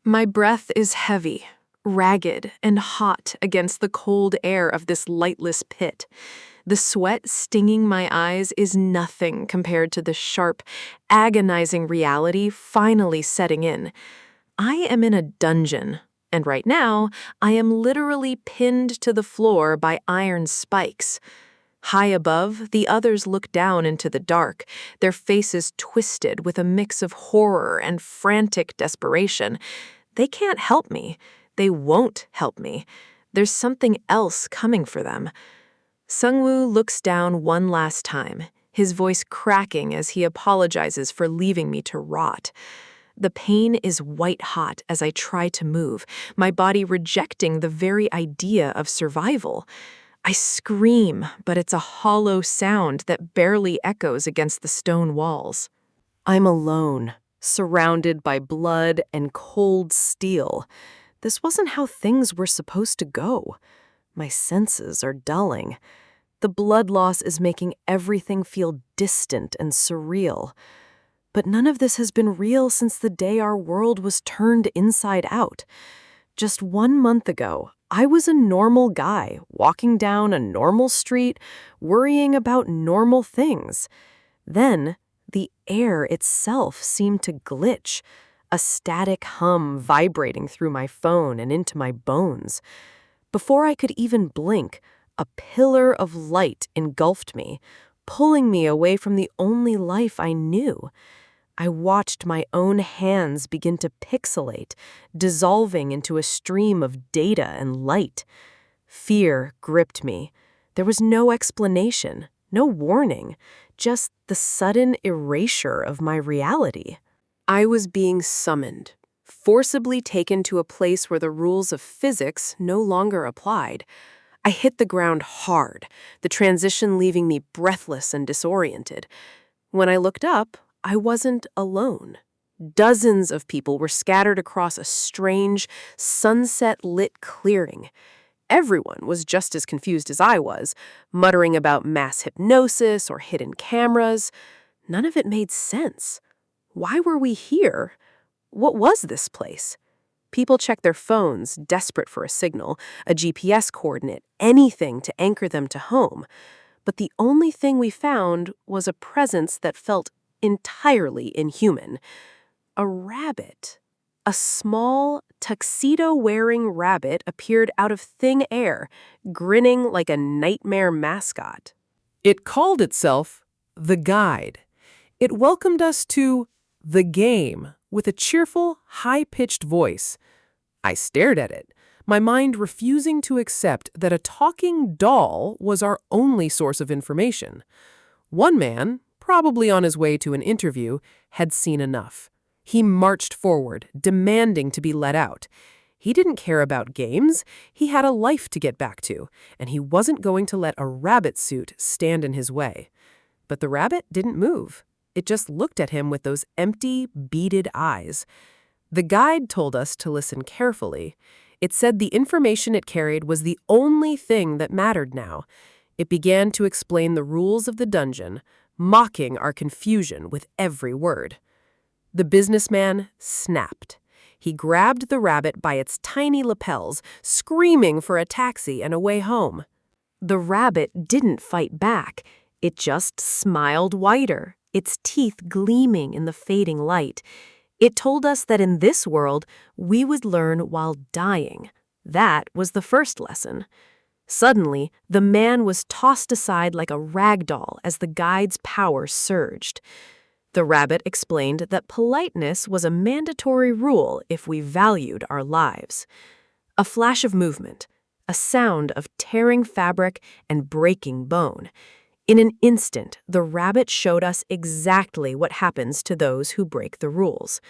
My breath is heavy, ragged, and hot against the cold air of this lightless pit. The sweat stinging my eyes is nothing compared to the sharp, agonizing reality finally setting in. I am in a dungeon, and right now, I am literally pinned to the floor by iron spikes. High above, the others look down into the dark, their faces twisted with a mix of horror and frantic desperation. They can't help me. They won't help me. There's something else coming for them. Sungwoo looks down one last time, his voice cracking as he apologizes for leaving me to rot. The pain is white-hot as I try to move, my body rejecting the very idea of survival. I scream, but it's a hollow sound that barely echoes against the stone walls. I'm alone, surrounded by blood and cold steel. This wasn't how things were supposed to go. My senses are dulling. The blood loss is making everything feel distant and surreal. But none of this has been real since the day our world was turned inside out. Just 1 month ago, I was a normal guy, walking down a normal street, worrying about normal things. Then, the air itself seemed to glitch, a static hum vibrating through my phone and into my bones. Before I could even blink, a pillar of light engulfed me, pulling me away from the only life I knew. I watched my own hands begin to pixelate, dissolving into a stream of data and light. Fear gripped me. There was no explanation, no warning, just the sudden erasure of my reality. I was being summoned, forcibly taken to a place where the rules of physics no longer applied. I hit the ground hard, the transition leaving me breathless and disoriented. When I looked up, I wasn't alone. Dozens of people were scattered across a strange, sunset-lit clearing. Everyone was just as confused as I was, muttering about mass hypnosis or hidden cameras. None of it made sense. Why were we here? What was this place? People checked their phones, desperate for a signal, a GPS coordinate, anything to anchor them to home. But the only thing we found was a presence that felt entirely inhuman. A rabbit. A small, tuxedo-wearing rabbit appeared out of thin air, grinning like a nightmare mascot. It called itself The Guide. It welcomed us to the game with a cheerful, high-pitched voice. I stared at it, my mind refusing to accept that a talking doll was our only source of information. One man, probably on his way to an interview, had seen enough. He marched forward, demanding to be let out. He didn't care about games. He had a life to get back to, and he wasn't going to let a rabbit suit stand in his way. But the rabbit didn't move. It just looked at him with those empty, beaded eyes. The guide told us to listen carefully. It said the information it carried was the only thing that mattered now. It began to explain the rules of the dungeon, mocking our confusion with every word. The businessman snapped. He grabbed the rabbit by its tiny lapels, screaming for a taxi and a way home. The rabbit didn't fight back. It just smiled wider, its teeth gleaming in the fading light. It told us that in this world, we would learn while dying. That was the first lesson. Suddenly, the man was tossed aside like a rag doll as the guide's power surged. The rabbit explained that politeness was a mandatory rule if we valued our lives. A flash of movement, a sound of tearing fabric and breaking bone. In an instant, the rabbit showed us exactly what happens to those who break the rules.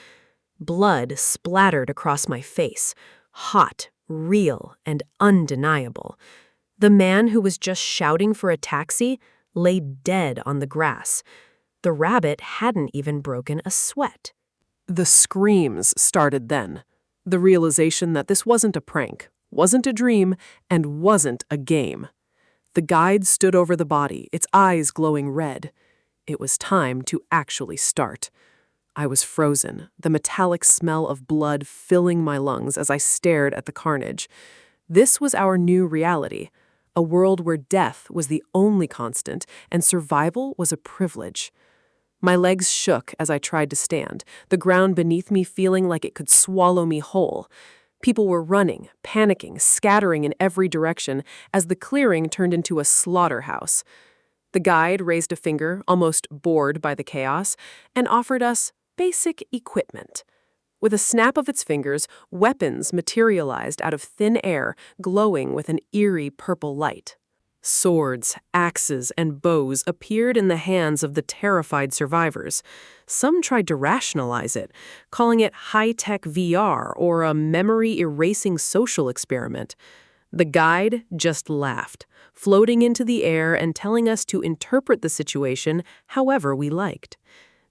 Blood splattered across my face, hot, real, and undeniable. The man who was just shouting for a taxi lay dead on the grass. The rabbit hadn't even broken a sweat. The screams started then. The realization that this wasn't a prank, wasn't a dream, and wasn't a game. The guide stood over the body, its eyes glowing red. It was time to actually start. I was frozen, the metallic smell of blood filling my lungs as I stared at the carnage. This was our new reality, a world where death was the only constant and survival was a privilege. My legs shook as I tried to stand, the ground beneath me feeling like it could swallow me whole. People were running, panicking, scattering in every direction as the clearing turned into a slaughterhouse. The guide raised a finger, almost bored by the chaos, and offered us basic equipment. With a snap of its fingers, weapons materialized out of thin air, glowing with an eerie purple light. Swords, axes, and bows appeared in the hands of the terrified survivors. Some tried to rationalize it, calling it high-tech VR or a memory-erasing social experiment. The guide just laughed, floating into the air and telling us to interpret the situation however we liked.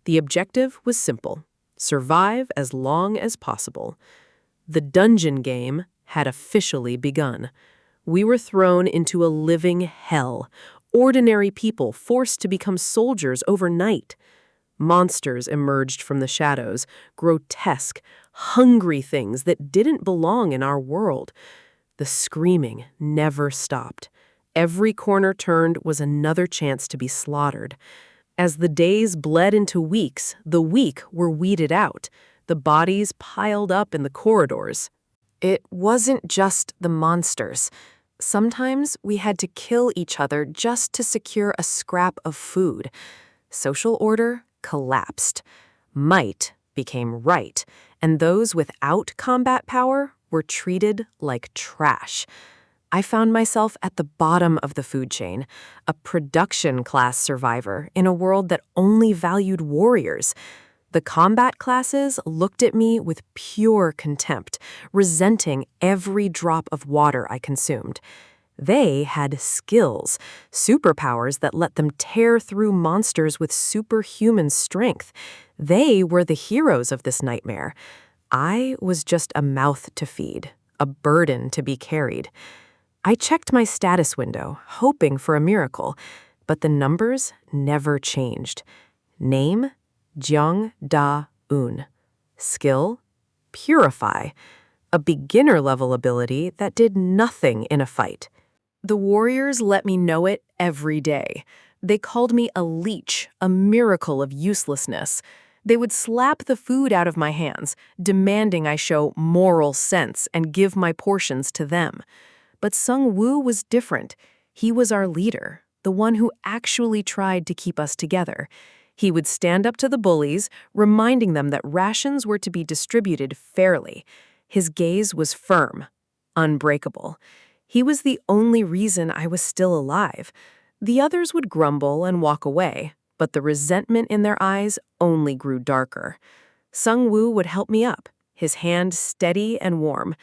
The objective was simple: survive as long as possible. The dungeon game had officially begun. We were thrown into a living hell, ordinary people forced to become soldiers overnight. Monsters emerged from the shadows, grotesque, hungry things that didn't belong in our world. The screaming never stopped. Every corner turned was another chance to be slaughtered. As the days bled into weeks, the weak were weeded out, the bodies piled up in the corridors. It wasn't just the monsters. Sometimes we had to kill each other just to secure a scrap of food. Social order collapsed. Might became right, and those without combat power were treated like trash. I found myself at the bottom of the food chain, a production-class survivor in a world that only valued warriors. The combat classes looked at me with pure contempt, resenting every drop of water I consumed. They had skills, superpowers that let them tear through monsters with superhuman strength. They were the heroes of this nightmare. I was just a mouth to feed, a burden to be carried. I checked my status window, hoping for a miracle, but the numbers never changed. Name: Jeong Da-eun. Skill: Purify. A beginner-level ability that did nothing in a fight. The warriors let me know it every day. They called me a leech, a miracle of uselessness. They would slap the food out of my hands, demanding I show moral sense and give my portions to them. But Sung-woo was different. He was our leader, the one who actually tried to keep us together. He would stand up to the bullies, reminding them that rations were to be distributed fairly. His gaze was firm, unbreakable. He was the only reason I was still alive. The others would grumble and walk away, but the resentment in their eyes only grew darker. Sung-woo would help me up, his hand steady and warm.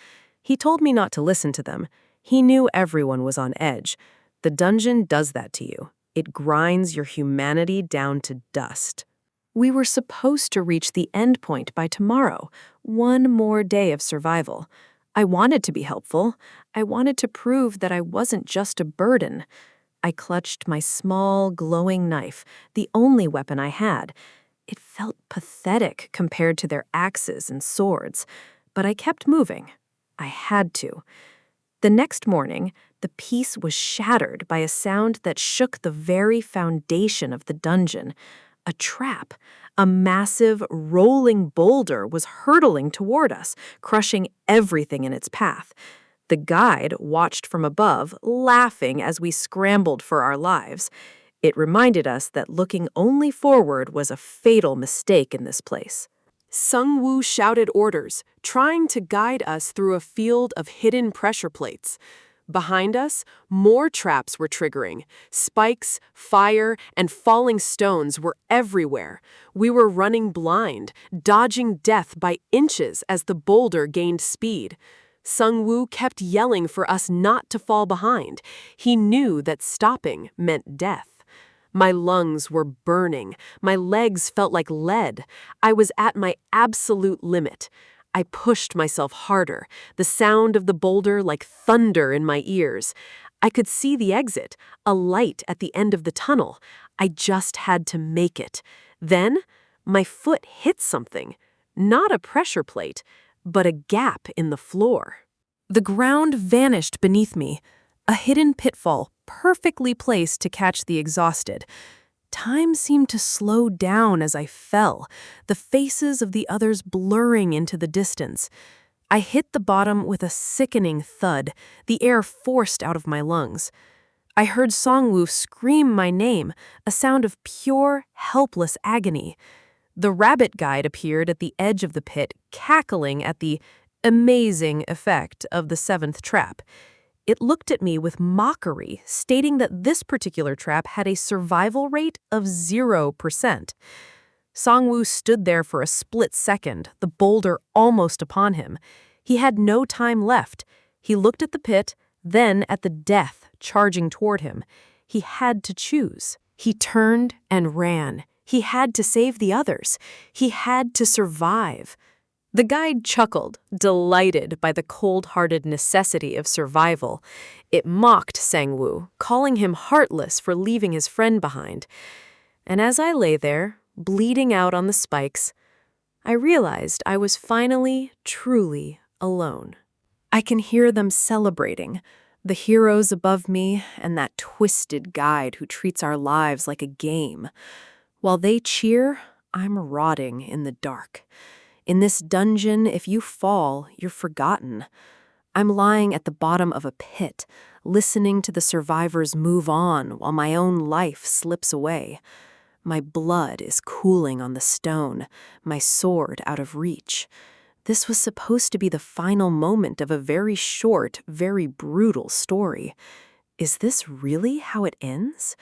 He told me not to listen to them. He knew everyone was on edge. The dungeon does that to you. It grinds your humanity down to dust. We were supposed to reach the end point by tomorrow, one more day of survival. I wanted to be helpful. I wanted to prove that I wasn't just a burden. I clutched my small, glowing knife, the only weapon I had. It felt pathetic compared to their axes and swords, but I kept moving. I had to. The next morning, the peace was shattered by a sound that shook the very foundation of the dungeon. A trap. A massive, rolling boulder was hurtling toward us, crushing everything in its path. The guide watched from above, laughing as we scrambled for our lives. It reminded us that looking only forward was a fatal mistake in this place. Sung-woo shouted orders, trying to guide us through a field of hidden pressure plates. Behind us, more traps were triggering. Spikes, fire, and falling stones were everywhere. We were running blind, dodging death by inches as the boulder gained speed. Sung-woo kept yelling for us not to fall behind. He knew that stopping meant death. My lungs were burning. My legs felt like lead. I was at my absolute limit. I pushed myself harder, the sound of the boulder like thunder in my ears. I could see the exit, a light at the end of the tunnel. I just had to make it. Then, my foot hit something, not a pressure plate, but a gap in the floor. The ground vanished beneath me, a hidden pitfall perfectly placed to catch the exhausted. Time seemed to slow down as I fell, the faces of the others blurring into the distance. I hit the bottom with a sickening thud, the air forced out of my lungs. I heard Songwoo scream my name, a sound of pure, helpless agony. The rabbit guide appeared at the edge of the pit, cackling at the amazing effect of the seventh trap. It looked at me with mockery, stating that this particular trap had a survival rate of 0%. Songwoo stood there for a split second, the boulder almost upon him. He had no time left. He looked at the pit, then at the death charging toward him. He had to choose. He turned and ran. He had to save the others. He had to survive. The guide chuckled, delighted by the cold-hearted necessity of survival. It mocked Sangwoo, calling him heartless for leaving his friend behind. And as I lay there, bleeding out on the spikes, I realized I was finally, truly alone. I can hear them celebrating, the heroes above me and that twisted guide who treats our lives like a game. While they cheer, I'm rotting in the dark. In this dungeon, if you fall, you're forgotten. I'm lying at the bottom of a pit, listening to the survivors move on while my own life slips away. My blood is cooling on the stone, my sword out of reach. This was supposed to be the final moment of a very short, very brutal story. Is this really how it ends?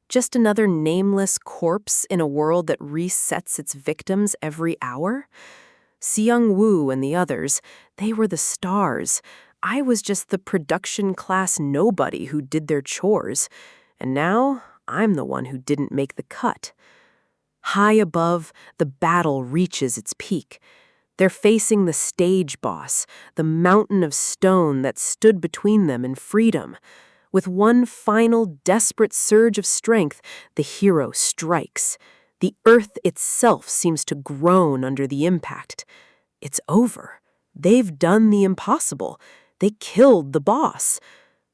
Just another nameless corpse in a world that resets its victims every hour? Seung-woo and the others, they were the stars. I was just the production class nobody who did their chores. And now, I'm the one who didn't make the cut. High above, the battle reaches its peak. They're facing the stage boss, the mountain of stone that stood between them and freedom. With one final desperate surge of strength, the hero strikes. The earth itself seems to groan under the impact. It's over. They've done the impossible. They killed the boss.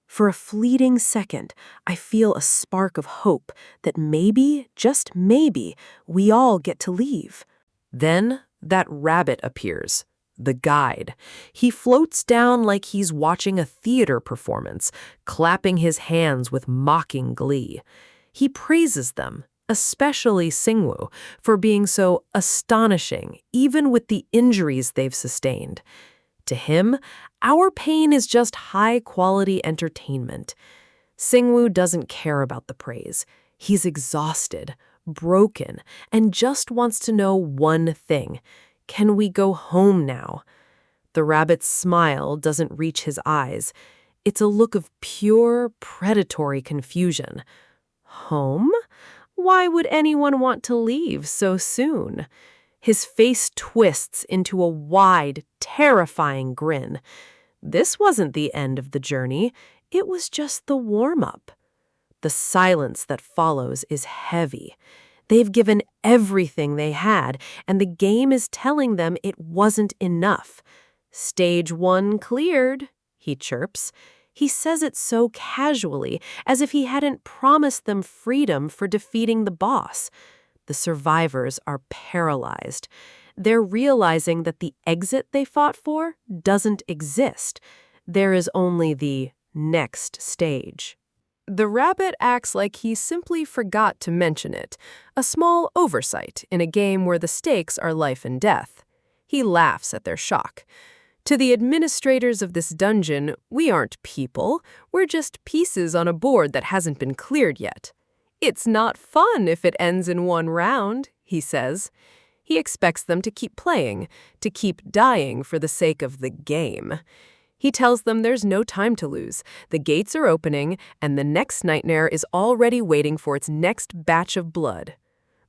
For a fleeting second, I feel a spark of hope that maybe, just maybe, we all get to leave. Then that rabbit appears, the guide. He floats down like he's watching a theater performance, clapping his hands with mocking glee. He praises them, especially Singwoo, for being so astonishing, even with the injuries they've sustained. To him, our pain is just high-quality entertainment. Singwoo doesn't care about the praise. He's exhausted, broken, and just wants to know one thing. Can we go home now? The rabbit's smile doesn't reach his eyes. It's a look of pure, predatory confusion. Home? Why would anyone want to leave so soon? His face twists into a wide, terrifying grin. This wasn't the end of the journey. It was just the warm-up. The silence that follows is heavy. They've given everything they had, and the game is telling them it wasn't enough. Stage 1 cleared, he chirps. He says it so casually, as if he hadn't promised them freedom for defeating the boss. The survivors are paralyzed. They're realizing that the exit they fought for doesn't exist. There is only the next stage. The rabbit acts like he simply forgot to mention it, a small oversight in a game where the stakes are life and death. He laughs at their shock. To the administrators of this dungeon, we aren't people, we're just pieces on a board that hasn't been cleared yet. It's not fun if it ends in one round, he says. He expects them to keep playing, to keep dying for the sake of the game. He tells them there's no time to lose. The gates are opening, and the next nightmare is already waiting for its next batch of blood.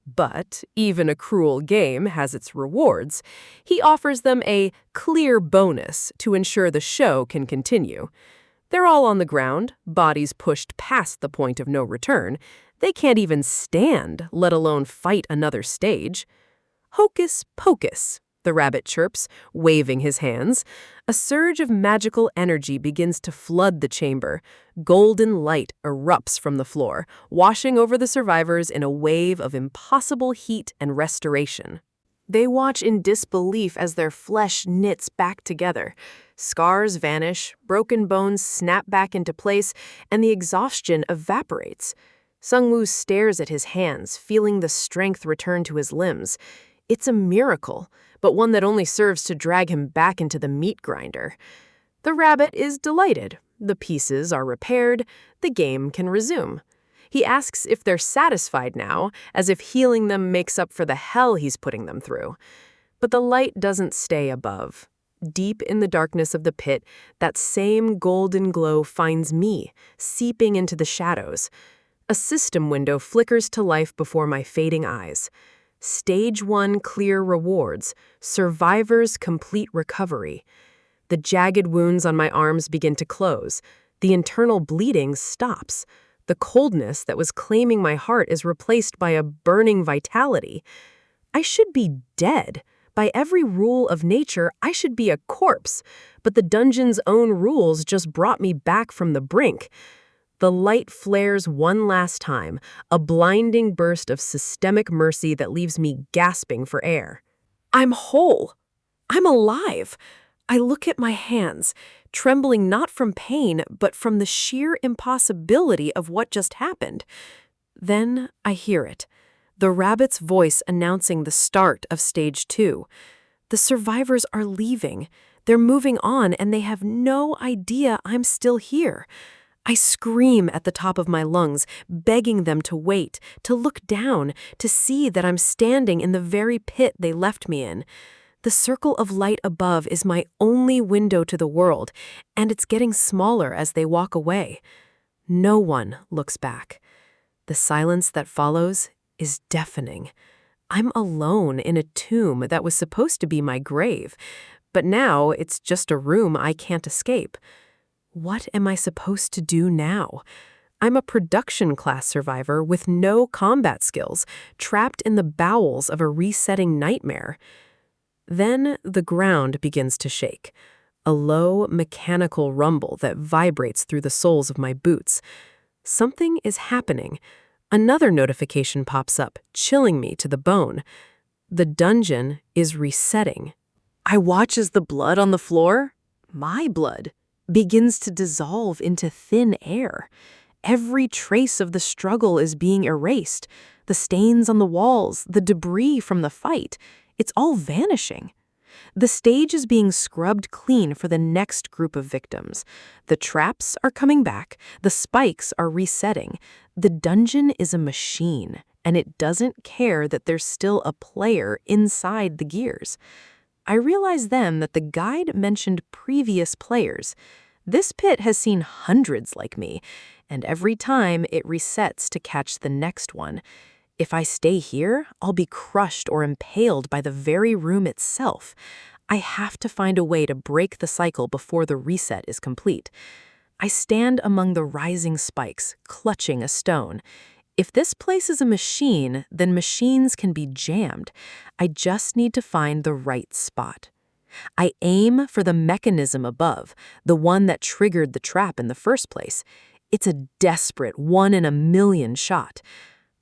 But even a cruel game has its rewards. He offers them a clear bonus to ensure the show can continue. They're all on the ground, bodies pushed past the point of no return. They can't even stand, let alone fight another stage. Hocus pocus, the rabbit chirps, waving his hands. A surge of magical energy begins to flood the chamber. Golden light erupts from the floor, washing over the survivors in a wave of impossible heat and restoration. They watch in disbelief as their flesh knits back together. Scars vanish, broken bones snap back into place, and the exhaustion evaporates. Sungwoo stares at his hands, feeling the strength return to his limbs. It's a miracle, but one that only serves to drag him back into the meat grinder. The rabbit is delighted. The pieces are repaired. The game can resume. He asks if they're satisfied now, as if healing them makes up for the hell he's putting them through. But the light doesn't stay above. Deep in the darkness of the pit, that same golden glow finds me, seeping into the shadows. A system window flickers to life before my fading eyes. Stage 1 clear rewards, survivor's complete recovery. The jagged wounds on my arms begin to close. The internal bleeding stops. The coldness that was claiming my heart is replaced by a burning vitality. I should be dead. By every rule of nature, I should be a corpse. But the dungeon's own rules just brought me back from the brink. The light flares one last time, a blinding burst of systemic mercy that leaves me gasping for air. I'm whole. I'm alive. I look at my hands, trembling not from pain, but from the sheer impossibility of what just happened. Then I hear it, the rabbit's voice announcing the start of Stage 2. The survivors are leaving. They're moving on, and they have no idea I'm still here. I scream at the top of my lungs, begging them to wait, to look down, to see that I'm standing in the very pit they left me in. The circle of light above is my only window to the world, and it's getting smaller as they walk away. No one looks back. The silence that follows is deafening. I'm alone in a tomb that was supposed to be my grave, but now it's just a room I can't escape. What am I supposed to do now? I'm a production class survivor with no combat skills, trapped in the bowels of a resetting nightmare. Then the ground begins to shake, a low, mechanical rumble that vibrates through the soles of my boots. Something is happening. Another notification pops up, chilling me to the bone. The dungeon is resetting. I watch as the blood on the floor, my blood, begins to dissolve into thin air. Every trace of the struggle is being erased. The stains on the walls, the debris from the fight, it's all vanishing. The stage is being scrubbed clean for the next group of victims. The traps are coming back. The spikes are resetting. The dungeon is a machine, and it doesn't care that there's still a player inside the gears. I realize then that the guide mentioned previous players. This pit has seen hundreds like me, and every time it resets to catch the next one. If I stay here, I'll be crushed or impaled by the very room itself. I have to find a way to break the cycle before the reset is complete. I stand among the rising spikes, clutching a stone. If this place is a machine, then machines can be jammed. I just need to find the right spot. I aim for the mechanism above, the one that triggered the trap in the first place. It's a desperate 1 in a million shot.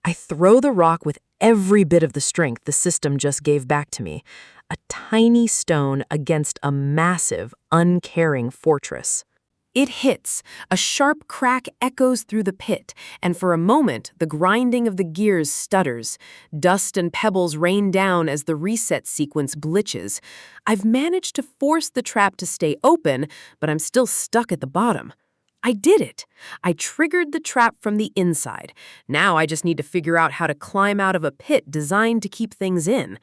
I throw the rock with every bit of the strength the system just gave back to me. A tiny stone against a massive, uncaring fortress. It hits. A sharp crack echoes through the pit, and for a moment, the grinding of the gears stutters. Dust and pebbles rain down as the reset sequence glitches. I've managed to force the trap to stay open, but I'm still stuck at the bottom. I did it. I triggered the trap from the inside. Now I just need to figure out how to climb out of a pit designed to keep things in.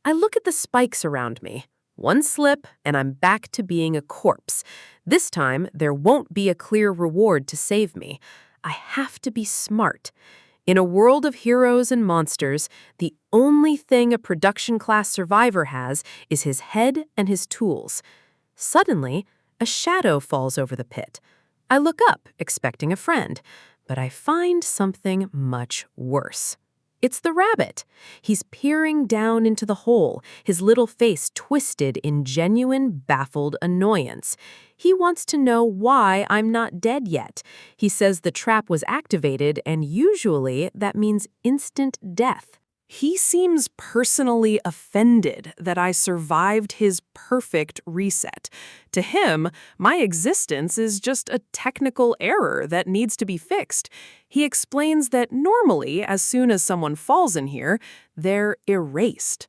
I look at the spikes around me. One slip, and I'm back to being a corpse. This time, there won't be a clear reward to save me. I have to be smart. In a world of heroes and monsters, the only thing a production class survivor has is his head and his tools. Suddenly, a shadow falls over the pit. I look up, expecting a friend, but I find something much worse. It's the rabbit. He's peering down into the hole, his little face twisted in genuine, baffled annoyance. He wants to know why I'm not dead yet. He says the trap was activated, and usually that means instant death. He seems personally offended that I survived his perfect reset. To him, my existence is just a technical error that needs to be fixed. He explains that normally, as soon as someone falls in here, they're erased.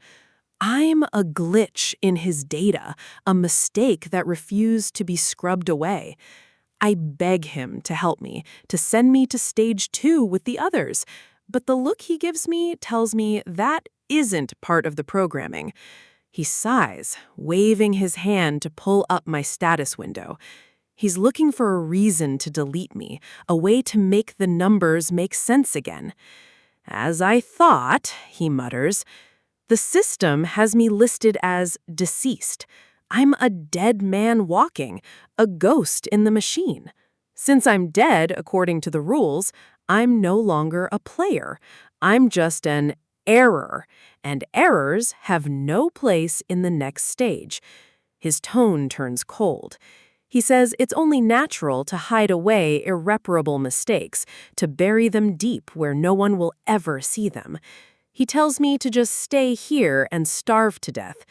I'm a glitch in his data, a mistake that refused to be scrubbed away. I beg him to help me, to send me to stage 2 with the others. But the look he gives me tells me that isn't part of the programming. He sighs, waving his hand to pull up my status window. He's looking for a reason to delete me, a way to make the numbers make sense again. As I thought, he mutters, the system has me listed as deceased. I'm a dead man walking, a ghost in the machine. Since I'm dead, according to the rules, I'm no longer a player. I'm just an error, and errors have no place in the next stage. His tone turns cold. He says it's only natural to hide away irreparable mistakes, to bury them deep where no one will ever see them. He tells me to just stay here and starve to death.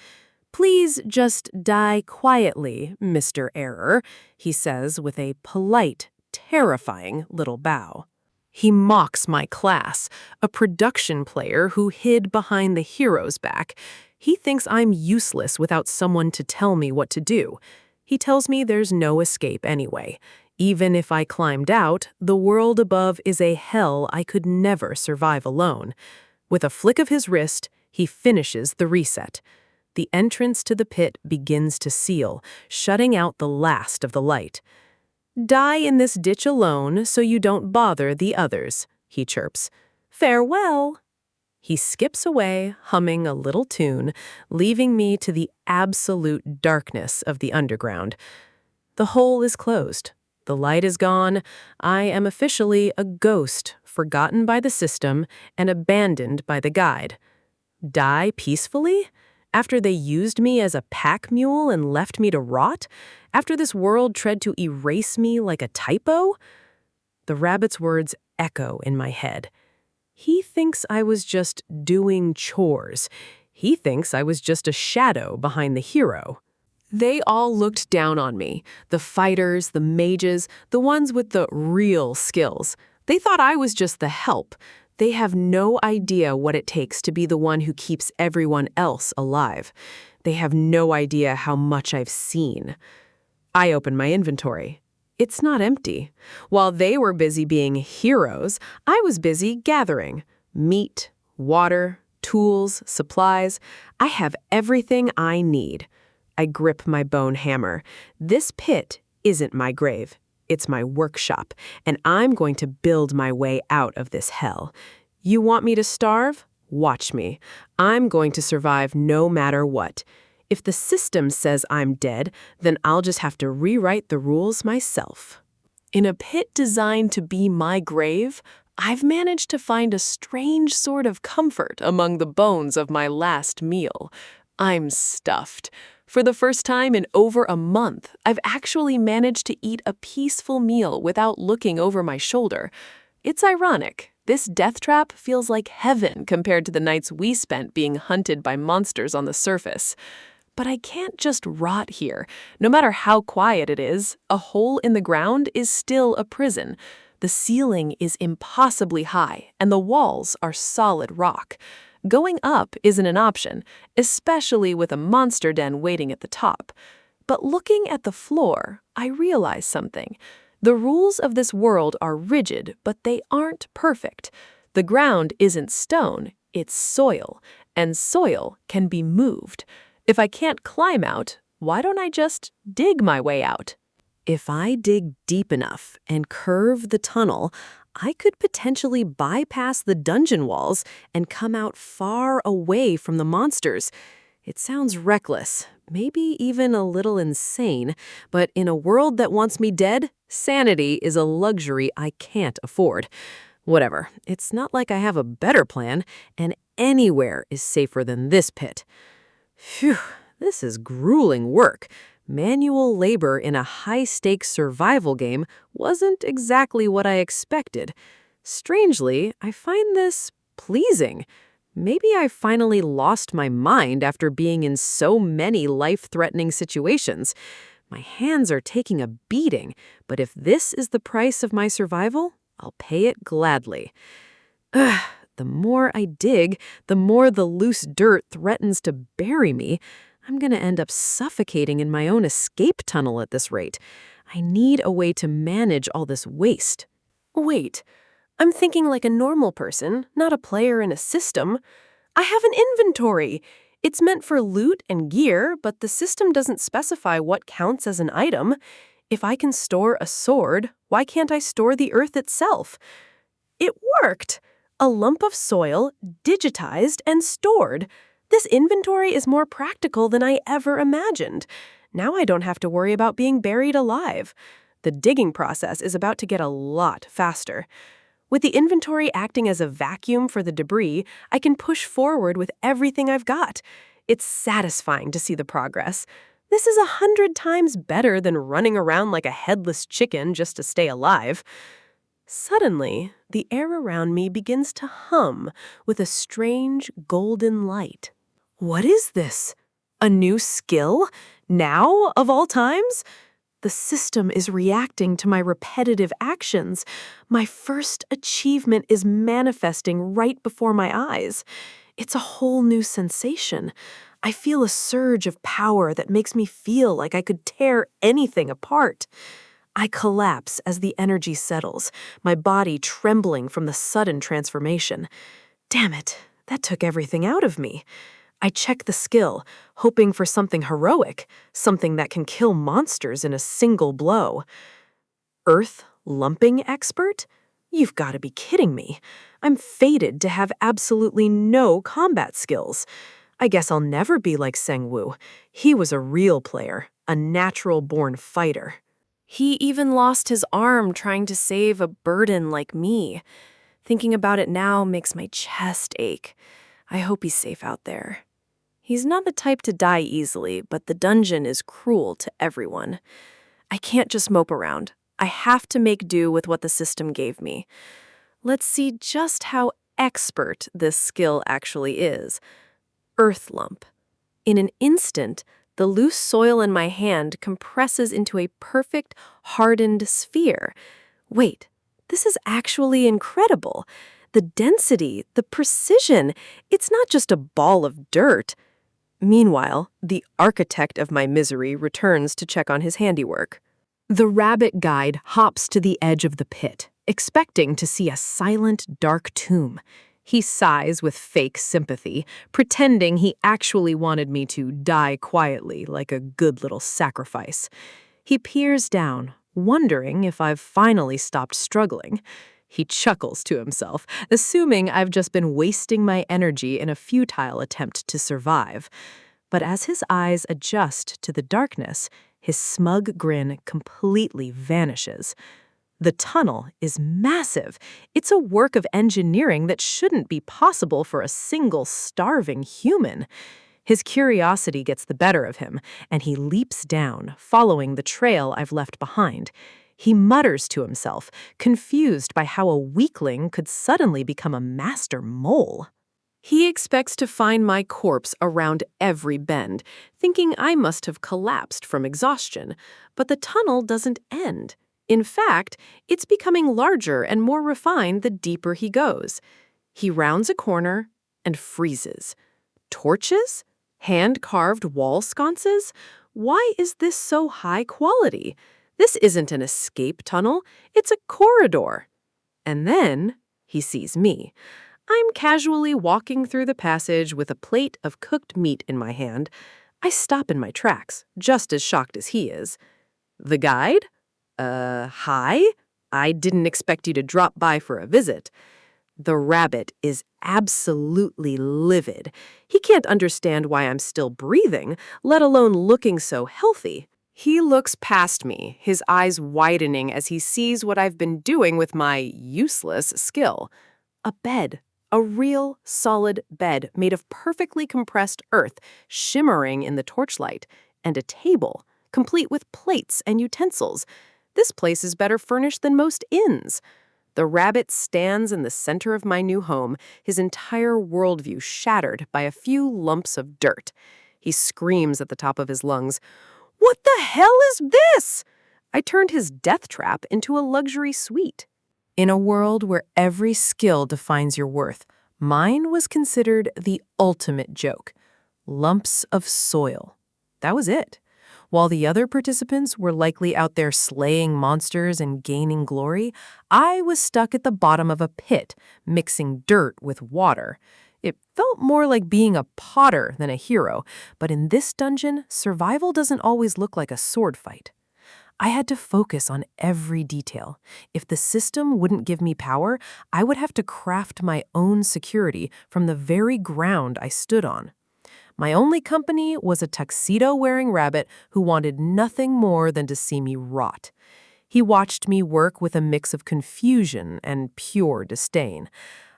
Please just die quietly, Mr. Error, he says with a polite, terrifying little bow. He mocks my class, a production player who hid behind the hero's back. He thinks I'm useless without someone to tell me what to do. He tells me there's no escape anyway. Even if I climbed out, the world above is a hell I could never survive alone. With a flick of his wrist, he finishes the reset. The entrance to the pit begins to seal, shutting out the last of the light. Die in this ditch alone so you don't bother the others, he chirps. Farewell. He skips away, humming a little tune, leaving me to the absolute darkness of the underground. The hole is closed. The light is gone. I am officially a ghost, forgotten by the system and abandoned by the guide. Die peacefully? After they used me as a pack mule and left me to rot? After this world tried to erase me like a typo? The rabbit's words echo in my head. He thinks I was just doing chores. He thinks I was just a shadow behind the hero. They all looked down on me, the fighters, the mages, the ones with the real skills. They thought I was just the help. They have no idea what it takes to be the one who keeps everyone else alive. They have no idea how much I've seen. I open my inventory. It's not empty. While they were busy being heroes, I was busy gathering. Meat, water, tools, supplies. I have everything I need. I grip my bone hammer. This pit isn't my grave. It's my workshop, and I'm going to build my way out of this hell. You want me to starve? Watch me. I'm going to survive no matter what. If the system says I'm dead, then I'll just have to rewrite the rules myself. In a pit designed to be my grave, I've managed to find a strange sort of comfort among the bones of my last meal. I'm stuffed. For the first time in over a month, I've actually managed to eat a peaceful meal without looking over my shoulder. It's ironic. This death trap feels like heaven compared to the nights we spent being hunted by monsters on the surface. But I can't just rot here. No matter how quiet it is, a hole in the ground is still a prison. The ceiling is impossibly high, and the walls are solid rock. Going up isn't an option, especially with a monster den waiting at the top. But looking at the floor, I realize something. The rules of this world are rigid, but they aren't perfect. The ground isn't stone, it's soil, and soil can be moved. If I can't climb out, why don't I just dig my way out? If I dig deep enough and curve the tunnel, I could potentially bypass the dungeon walls and come out far away from the monsters. It sounds reckless, maybe even a little insane, but in a world that wants me dead, sanity is a luxury I can't afford. Whatever, it's not like I have a better plan, and anywhere is safer than this pit. Phew, this is grueling work. Manual labor in a high-stakes survival game wasn't exactly what I expected. Strangely, I find this pleasing. Maybe I finally lost my mind after being in so many life-threatening situations. My hands are taking a beating, but if this is the price of my survival, I'll pay it gladly. Ugh, the more I dig, the more the loose dirt threatens to bury me. I'm gonna end up suffocating in my own escape tunnel at this rate. I need a way to manage all this waste. Wait, I'm thinking like a normal person, not a player in a system. I have an inventory. It's meant for loot and gear, but the system doesn't specify what counts as an item. If I can store a sword, why can't I store the earth itself? It worked! A lump of soil, digitized and stored. This inventory is more practical than I ever imagined. Now I don't have to worry about being buried alive. The digging process is about to get a lot faster. With the inventory acting as a vacuum for the debris, I can push forward with everything I've got. It's satisfying to see the progress. This is 100 times better than running around like a headless chicken just to stay alive. Suddenly, the air around me begins to hum with a strange golden light. What is this? A new skill? Now, of all times? The system is reacting to my repetitive actions. My first achievement is manifesting right before my eyes. It's a whole new sensation. I feel a surge of power that makes me feel like I could tear anything apart. I collapse as the energy settles, my body trembling from the sudden transformation. Damn it, that took everything out of me. I check the skill, hoping for something heroic, something that can kill monsters in a single blow. Earth lumping expert? You've got to be kidding me. I'm fated to have absolutely no combat skills. I guess I'll never be like Sengwoo. He was a real player, a natural-born fighter. He even lost his arm trying to save a burden like me. Thinking about it now makes my chest ache. I hope he's safe out there. He's not the type to die easily, but the dungeon is cruel to everyone. I can't just mope around. I have to make do with what the system gave me. Let's see just how expert this skill actually is. Earth lump. In an instant, the loose soil in my hand compresses into a perfect, hardened sphere. Wait, this is actually incredible. The density, the precision, it's not just a ball of dirt. Meanwhile, the architect of my misery returns to check on his handiwork. The rabbit guide hops to the edge of the pit, expecting to see a silent, dark tomb. He sighs with fake sympathy, pretending he actually wanted me to die quietly like a good little sacrifice. He peers down, wondering if I've finally stopped struggling. He chuckles to himself, assuming I've just been wasting my energy in a futile attempt to survive. But as his eyes adjust to the darkness, his smug grin completely vanishes. The tunnel is massive. It's a work of engineering that shouldn't be possible for a single starving human. His curiosity gets the better of him, and he leaps down, following the trail I've left behind. He mutters to himself, confused by how a weakling could suddenly become a master mole. He expects to find my corpse around every bend, thinking I must have collapsed from exhaustion, but the tunnel doesn't end. In fact, it's becoming larger and more refined the deeper he goes. He rounds a corner and freezes. Torches? Hand-carved wall sconces? Why is this so high quality? This isn't an escape tunnel, it's a corridor. And then he sees me. I'm casually walking through the passage with a plate of cooked meat in my hand. I stop in my tracks, just as shocked as he is. The guide? Hi? I didn't expect you to drop by for a visit. The rabbit is absolutely livid. He can't understand why I'm still breathing, let alone looking so healthy. He looks past me, his eyes widening as he sees what I've been doing with my useless skill. A bed. A real, solid bed made of perfectly compressed earth, shimmering in the torchlight, and a table, complete with plates and utensils. This place is better furnished than most inns. The rabbit stands in the center of my new home, his entire worldview shattered by a few lumps of dirt. He screams at the top of his lungs, "What the hell is this?" I turned his death trap into a luxury suite. In a world where every skill defines your worth, mine was considered the ultimate joke. Lumps of soil. That was it. While the other participants were likely out there slaying monsters and gaining glory, I was stuck at the bottom of a pit, mixing dirt with water. It felt more like being a potter than a hero, but in this dungeon, survival doesn't always look like a sword fight. I had to focus on every detail. If the system wouldn't give me power, I would have to craft my own security from the very ground I stood on. My only company was a tuxedo-wearing rabbit who wanted nothing more than to see me rot. He watched me work with a mix of confusion and pure disdain.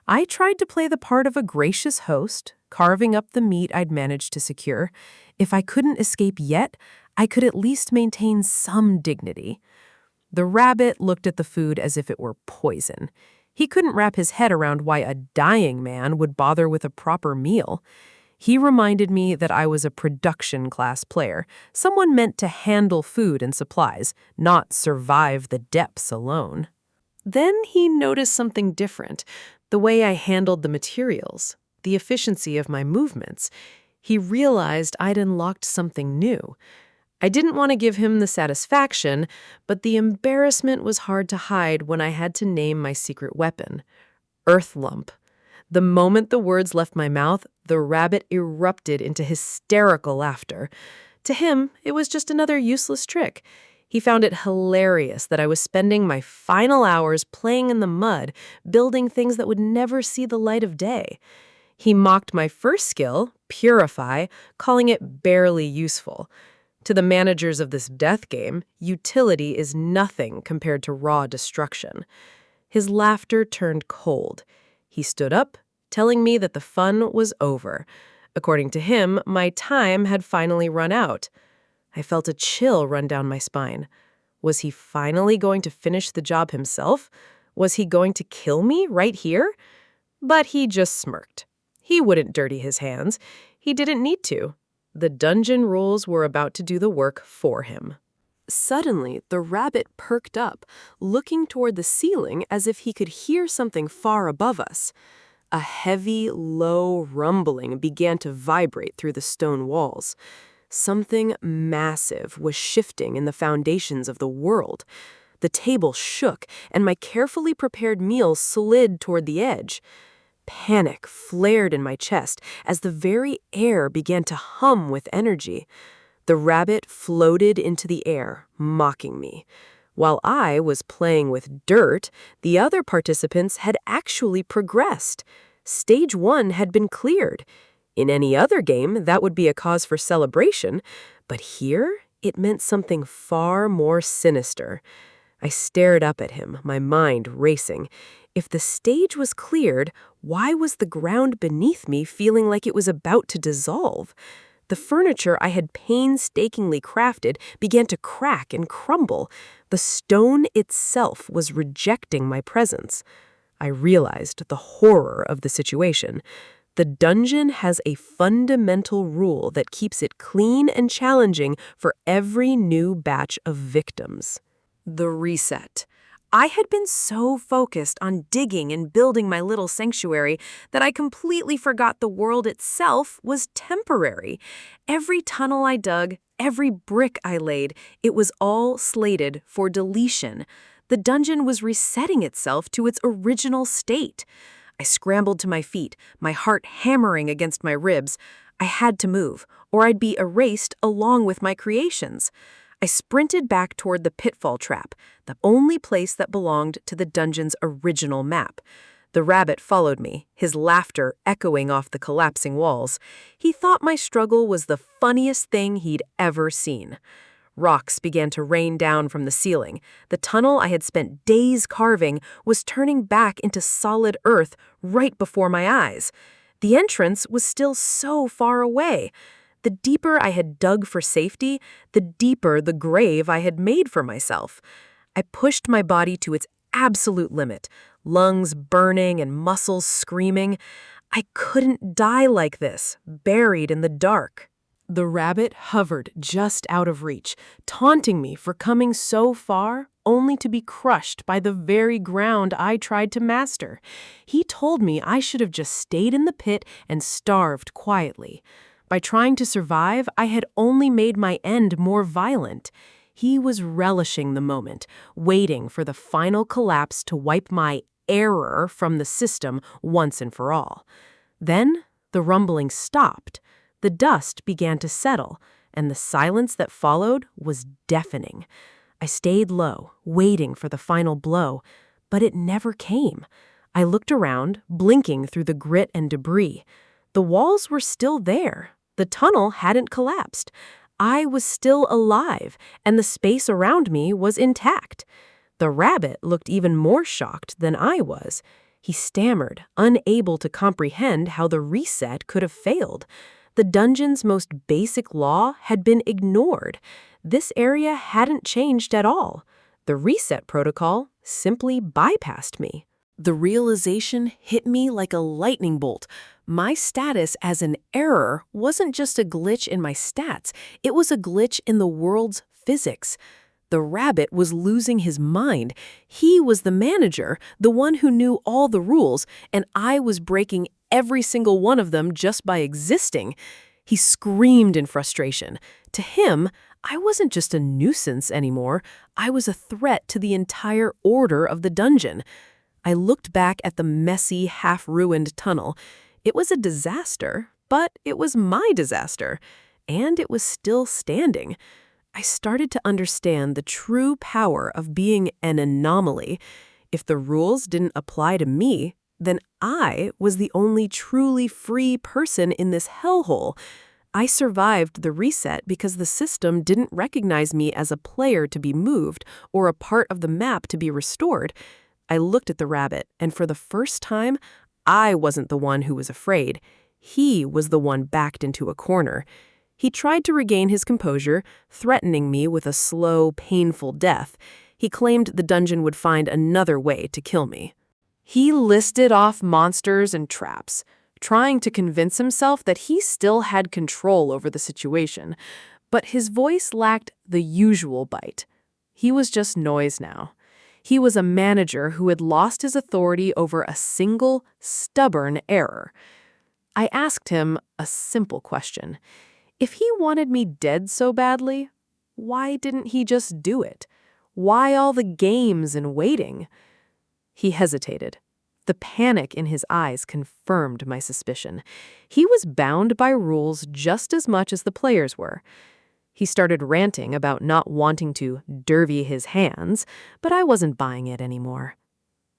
I tried to play the part of a gracious host, carving up the meat I'd managed to secure. If I couldn't escape yet, I could at least maintain some dignity. The rabbit looked at the food as if it were poison. He couldn't wrap his head around why a dying man would bother with a proper meal. He reminded me that I was a production-class player, someone meant to handle food and supplies, not survive the depths alone. Then he noticed something different, the way I handled the materials, the efficiency of my movements. He realized I'd unlocked something new. I didn't want to give him the satisfaction, but the embarrassment was hard to hide when I had to name my secret weapon, Earth Lump. The moment the words left my mouth, the rabbit erupted into hysterical laughter. To him, it was just another useless trick. He found it hilarious that I was spending my final hours playing in the mud, building things that would never see the light of day. He mocked my first skill, Purify, calling it barely useful. To the managers of this death game, utility is nothing compared to raw destruction. His laughter turned cold. He stood up, telling me that the fun was over. According to him, my time had finally run out. I felt a chill run down my spine. Was he finally going to finish the job himself? Was he going to kill me right here? But he just smirked. He wouldn't dirty his hands. He didn't need to. The dungeon rules were about to do the work for him. Suddenly, the rabbit perked up, looking toward the ceiling as if he could hear something far above us. A heavy, low rumbling began to vibrate through the stone walls. Something massive was shifting in the foundations of the world. The table shook, and my carefully prepared meal slid toward the edge. Panic flared in my chest as the very air began to hum with energy. The rabbit floated into the air, mocking me. While I was playing with dirt, the other participants had actually progressed. Stage 1 had been cleared. In any other game, that would be a cause for celebration, but here it meant something far more sinister. I stared up at him, my mind racing. If the stage was cleared, why was the ground beneath me feeling like it was about to dissolve? The furniture I had painstakingly crafted began to crack and crumble. The stone itself was rejecting my presence. I realized the horror of the situation. The dungeon has a fundamental rule that keeps it clean and challenging for every new batch of victims. The reset. I had been so focused on digging and building my little sanctuary that I completely forgot the world itself was temporary. Every tunnel I dug, every brick I laid, it was all slated for deletion. The dungeon was resetting itself to its original state. I scrambled to my feet, my heart hammering against my ribs. I had to move, or I'd be erased along with my creations. I sprinted back toward the pitfall trap, the only place that belonged to the dungeon's original map. The rabbit followed me, his laughter echoing off the collapsing walls. He thought my struggle was the funniest thing he'd ever seen. Rocks began to rain down from the ceiling. The tunnel I had spent days carving was turning back into solid earth right before my eyes. The entrance was still so far away. The deeper I had dug for safety, the deeper the grave I had made for myself. I pushed my body to its absolute limit, lungs burning and muscles screaming. I couldn't die like this, buried in the dark. The rabbit hovered just out of reach, taunting me for coming so far only to be crushed by the very ground I tried to master. He told me I should have just stayed in the pit and starved quietly. By trying to survive, I had only made my end more violent. He was relishing the moment, waiting for the final collapse to wipe my error from the system once and for all. Then the rumbling stopped. The dust began to settle, and the silence that followed was deafening. I stayed low, waiting for the final blow, but it never came. I looked around, blinking through the grit and debris. The walls were still there. The tunnel hadn't collapsed. I was still alive, and the space around me was intact. The rabbit looked even more shocked than I was. He stammered, unable to comprehend how the reset could have failed. The dungeon's most basic law had been ignored. This area hadn't changed at all. The reset protocol simply bypassed me. The realization hit me like a lightning bolt. My status as an error wasn't just a glitch in my stats, it was a glitch in the world's physics. The rabbit was losing his mind. He was the manager, the one who knew all the rules, and I was breaking every single one of them just by existing. He screamed in frustration. To him, I wasn't just a nuisance anymore. I was a threat to the entire order of the dungeon. I looked back at the messy, half-ruined tunnel. It was a disaster, but it was my disaster, and it was still standing. I started to understand the true power of being an anomaly. If the rules didn't apply to me, then I was the only truly free person in this hellhole. I survived the reset because the system didn't recognize me as a player to be moved or a part of the map to be restored. I looked at the rabbit, and for the first time, I wasn't the one who was afraid. He was the one backed into a corner. He tried to regain his composure, threatening me with a slow, painful death. He claimed the dungeon would find another way to kill me. He listed off monsters and traps, trying to convince himself that he still had control over the situation, but his voice lacked the usual bite. He was just noise now. He was a manager who had lost his authority over a single, stubborn error. I asked him a simple question. If he wanted me dead so badly, why didn't he just do it? Why all the games and waiting? He hesitated. The panic in his eyes confirmed my suspicion. He was bound by rules just as much as the players were. He started ranting about not wanting to derby his hands, but I wasn't buying it anymore.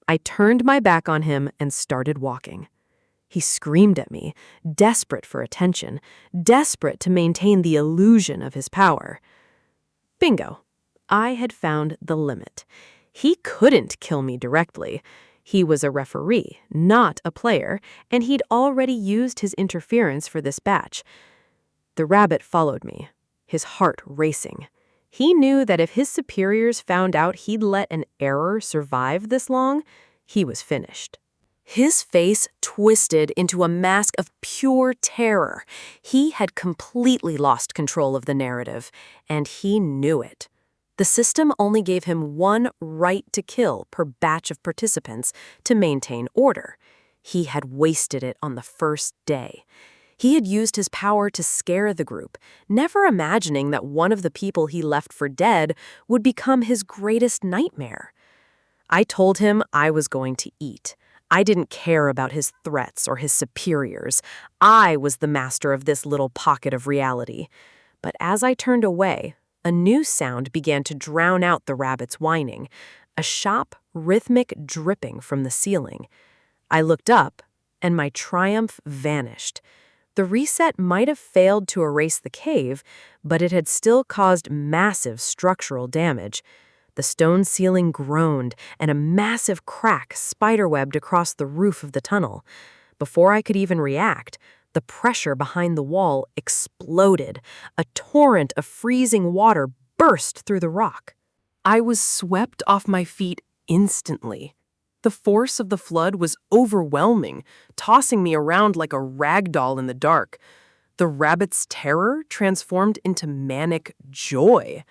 I turned my back on him and started walking. He screamed at me, desperate for attention, desperate to maintain the illusion of his power. Bingo. I had found the limit. He couldn't kill me directly. He was a referee, not a player, and he'd already used his interference for this batch. The rabbit followed me, his heart racing. He knew that if his superiors found out he'd let an error survive this long, he was finished. His face twisted into a mask of pure terror. He had completely lost control of the narrative, and he knew it. The system only gave him one right to kill per batch of participants to maintain order. He had wasted it on the first day. He had used his power to scare the group, never imagining that one of the people he left for dead would become his greatest nightmare. I told him I was going to eat. I didn't care about his threats or his superiors. I was the master of this little pocket of reality. But as I turned away, a new sound began to drown out the rabbit's whining, a sharp, rhythmic dripping from the ceiling. I looked up, and my triumph vanished. The reset might have failed to erase the cave, but it had still caused massive structural damage. The stone ceiling groaned, and a massive crack spiderwebbed across the roof of the tunnel. Before I could even react, the pressure behind the wall exploded. A torrent of freezing water burst through the rock. I was swept off my feet instantly. The force of the flood was overwhelming, tossing me around like a rag doll in the dark. The rabbit's terror transformed into manic joy.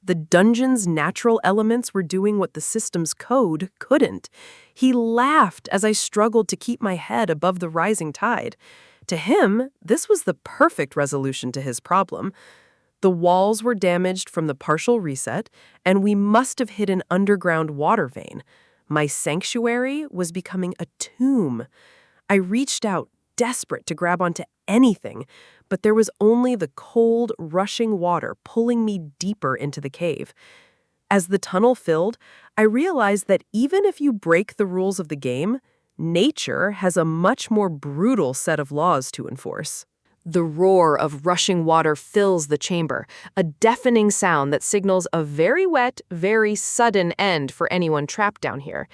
The dungeon's natural elements were doing what the system's code couldn't. He laughed as I struggled to keep my head above the rising tide. To him, this was the perfect resolution to his problem. The walls were damaged from the partial reset, and we must have hit an underground water vein. My sanctuary was becoming a tomb. I reached out, desperate to grab onto anything, but there was only the cold, rushing water pulling me deeper into the cave. As the tunnel filled, I realized that even if you break the rules of the game, nature has a much more brutal set of laws to enforce. The roar of rushing water fills the chamber, a deafening sound that signals a very wet, very sudden end for anyone trapped down here.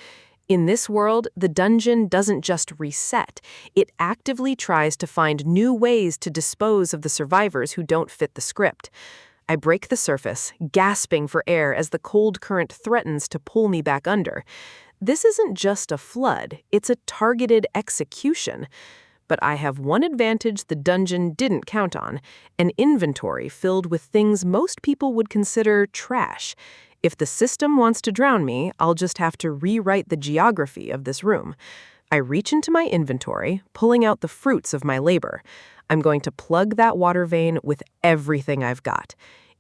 In this world, the dungeon doesn't just reset. It actively tries to find new ways to dispose of the survivors who don't fit the script. I break the surface, gasping for air as the cold current threatens to pull me back under. This isn't just a flood, it's a targeted execution. But I have one advantage the dungeon didn't count on: an inventory filled with things most people would consider trash. If the system wants to drown me, I'll just have to rewrite the geography of this room. I reach into my inventory, pulling out the fruits of my labor. I'm going to plug that water vein with everything I've got.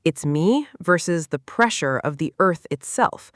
It's me versus the pressure of the earth itself.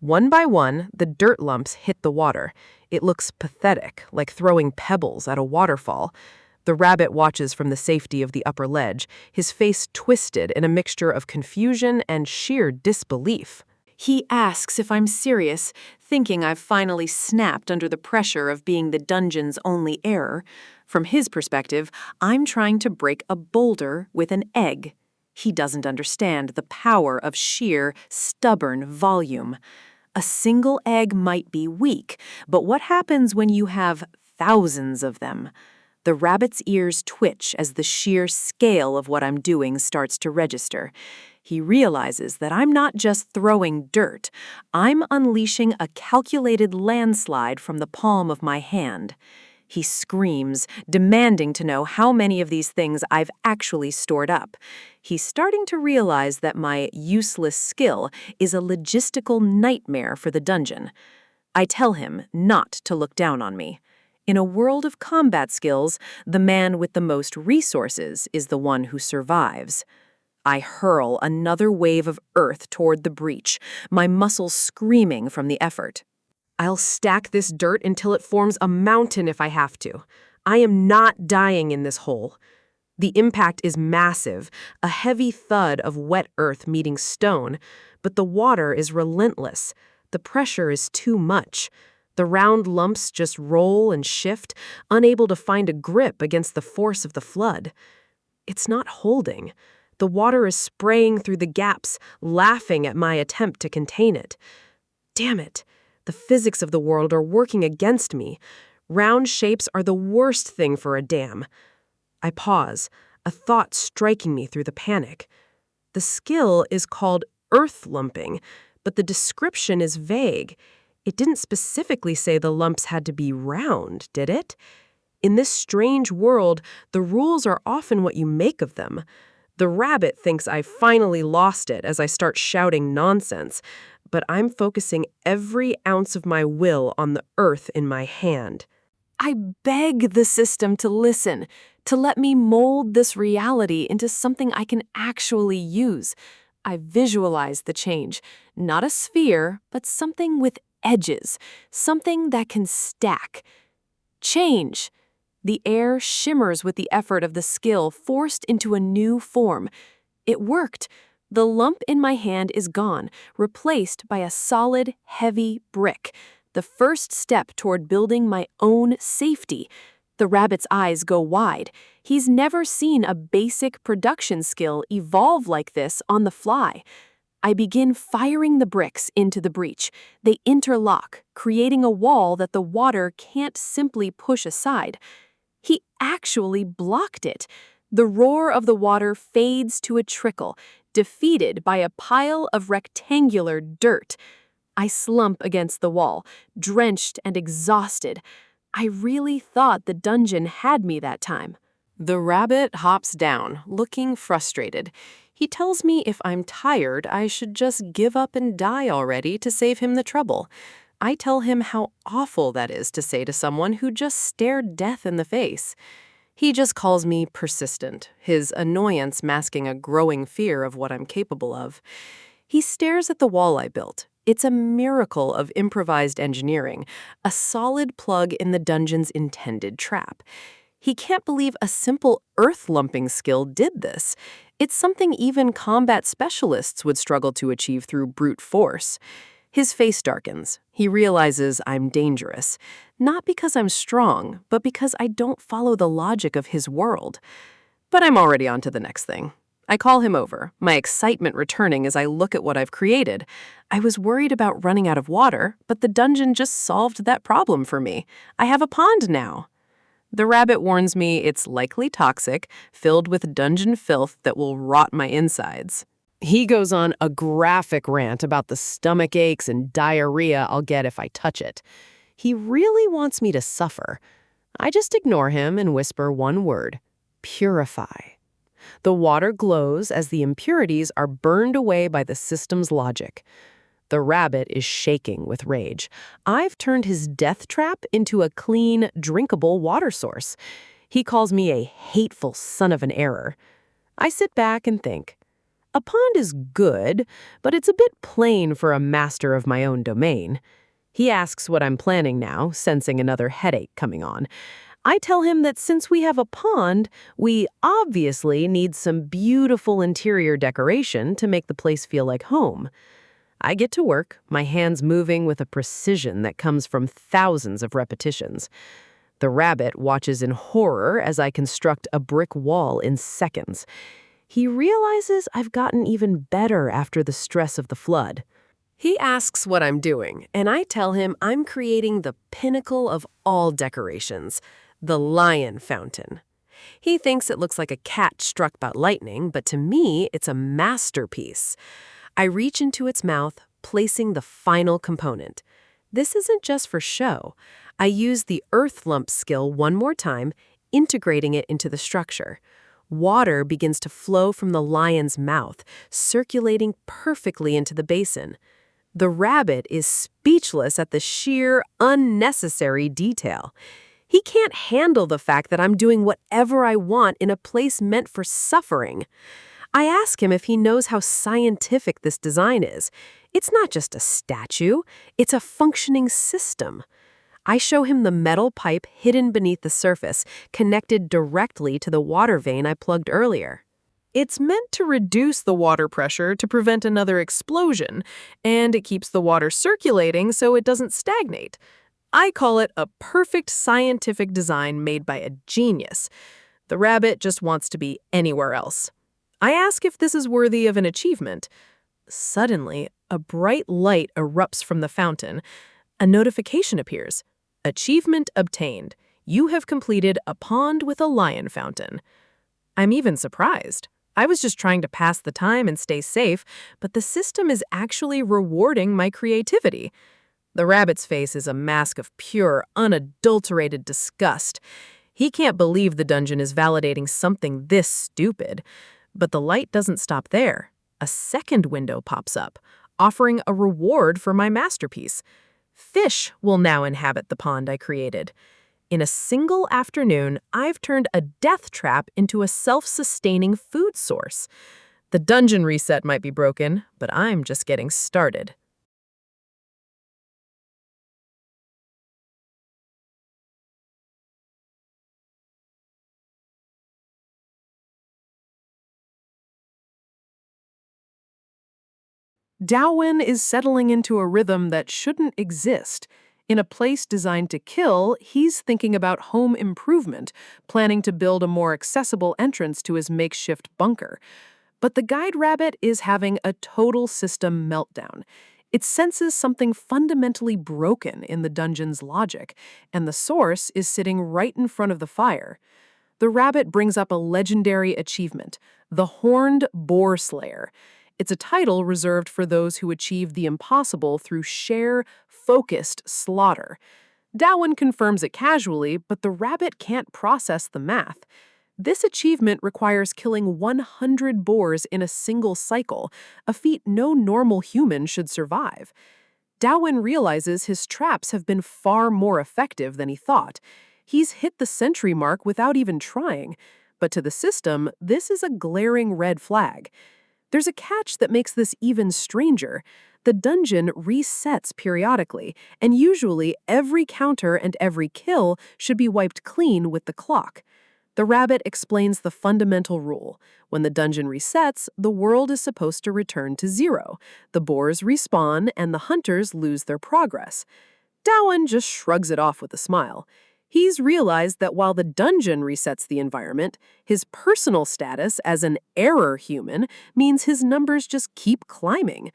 One by one, the dirt lumps hit the water. It looks pathetic, like throwing pebbles at a waterfall. The rabbit watches from the safety of the upper ledge, his face twisted in a mixture of confusion and sheer disbelief. He asks if I'm serious, thinking I've finally snapped under the pressure of being the dungeon's only error. From his perspective, I'm trying to break a boulder with an egg. He doesn't understand the power of sheer, stubborn volume. A single egg might be weak, but what happens when you have thousands of them? The rabbit's ears twitch as the sheer scale of what I'm doing starts to register. He realizes that I'm not just throwing dirt. I'm unleashing a calculated landslide from the palm of my hand. He screams, demanding to know how many of these things I've actually stored up. He's starting to realize that my useless skill is a logistical nightmare for the dungeon. I tell him not to look down on me. In a world of combat skills, the man with the most resources is the one who survives. I hurl another wave of earth toward the breach, my muscles screaming from the effort. I'll stack this dirt until it forms a mountain if I have to. I am not dying in this hole. The impact is massive, a heavy thud of wet earth meeting stone, but the water is relentless. The pressure is too much. The round lumps just roll and shift, unable to find a grip against the force of the flood. It's not holding. The water is spraying through the gaps, laughing at my attempt to contain it. Damn it. The physics of the world are working against me. Round shapes are the worst thing for a dam. I pause, a thought striking me through the panic. The skill is called earth lumping, but the description is vague. It didn't specifically say the lumps had to be round, did it? In this strange world, the rules are often what you make of them. The rabbit thinks I finally lost it as I start shouting nonsense, but I'm focusing every ounce of my will on the earth in my hand. I beg the system to listen, to let me mold this reality into something I can actually use. I visualize the change, not a sphere, but something with edges, something that can stack. Change. The air shimmers with the effort of the skill forced into a new form. It worked. The lump in my hand is gone, replaced by a solid, heavy brick. The first step toward building my own safety. The rabbit's eyes go wide. He's never seen a basic production skill evolve like this on the fly. I begin firing the bricks into the breach. They interlock, creating a wall that the water can't simply push aside. He actually blocked it. The roar of the water fades to a trickle, defeated by a pile of rectangular dirt. I slump against the wall, drenched and exhausted. I really thought the dungeon had me that time. The rabbit hops down, looking frustrated. He tells me if I'm tired, I should just give up and die already to save him the trouble. I tell him how awful that is to say to someone who just stared death in the face. He just calls me persistent, his annoyance masking a growing fear of what I'm capable of. He stares at the wall I built. It's a miracle of improvised engineering, a solid plug in the dungeon's intended trap. He can't believe a simple earth-lumping skill did this. It's something even combat specialists would struggle to achieve through brute force. His face darkens. He realizes I'm dangerous. Not because I'm strong, but because I don't follow the logic of his world. But I'm already on to the next thing. I call him over, my excitement returning as I look at what I've created. I was worried about running out of water, but the dungeon just solved that problem for me. I have a pond now. The rabbit warns me it's likely toxic, filled with dungeon filth that will rot my insides. He goes on a graphic rant about the stomach aches and diarrhea I'll get if I touch it. He really wants me to suffer. I just ignore him and whisper one word: purify. The water glows as the impurities are burned away by the system's logic. The rabbit is shaking with rage. I've turned his death trap into a clean, drinkable water source. He calls me a hateful son of an error. I sit back and think, a pond is good, but it's a bit plain for a master of my own domain. He asks what I'm planning now, sensing another headache coming on. I tell him that since we have a pond, we obviously need some beautiful interior decoration to make the place feel like home. I get to work, my hands moving with a precision that comes from thousands of repetitions. The rabbit watches in horror as I construct a brick wall in seconds. He realizes I've gotten even better after the stress of the flood. He asks what I'm doing, and I tell him I'm creating the pinnacle of all decorations, the lion fountain. He thinks it looks like a cat struck by lightning, but to me, it's a masterpiece. I reach into its mouth, placing the final component. This isn't just for show. I use the earth lump skill one more time, integrating it into the structure. Water begins to flow from the lion's mouth, circulating perfectly into the basin. The rabbit is speechless at the sheer, unnecessary detail. He can't handle the fact that I'm doing whatever I want in a place meant for suffering. I ask him if he knows how scientific this design is. It's not just a statue, it's a functioning system. I show him the metal pipe hidden beneath the surface, connected directly to the water vein I plugged earlier. It's meant to reduce the water pressure to prevent another explosion, and it keeps the water circulating so it doesn't stagnate. I call it a perfect scientific design made by a genius. The rabbit just wants to be anywhere else. I ask if this is worthy of an achievement. Suddenly, a bright light erupts from the fountain. A notification appears. Achievement obtained. You have completed a pond with a lion fountain. I'm even surprised. I was just trying to pass the time and stay safe, but the system is actually rewarding my creativity. The rabbit's face is a mask of pure, unadulterated disgust. He can't believe the dungeon is validating something this stupid. But the light doesn't stop there. A second window pops up, offering a reward for my masterpiece. Fish will now inhabit the pond I created. In a single afternoon, I've turned a death trap into a self-sustaining food source. The dungeon reset might be broken, but I'm just getting started. Daowin is settling into a rhythm that shouldn't exist. In a place designed to kill, he's thinking about home improvement, planning to build a more accessible entrance to his makeshift bunker. But the guide rabbit is having a total system meltdown. It senses something fundamentally broken in the dungeon's logic, and the source is sitting right in front of the fire. The rabbit brings up a legendary achievement, the Horned Boar Slayer. It's a title reserved for those who achieve the impossible through sheer, focused slaughter. Darwin confirms it casually, but the rabbit can't process the math. This achievement requires killing 100 boars in a single cycle, a feat no normal human should survive. Darwin realizes his traps have been far more effective than he thought. He's hit the century mark without even trying. But to the system, this is a glaring red flag. There's a catch that makes this even stranger. The dungeon resets periodically, and usually every counter and every kill should be wiped clean with the clock. The rabbit explains the fundamental rule. When the dungeon resets, the world is supposed to return to zero. The boars respawn, and the hunters lose their progress. Darwin just shrugs it off with a smile. He's realized that while the dungeon resets the environment, his personal status as an error human means his numbers just keep climbing.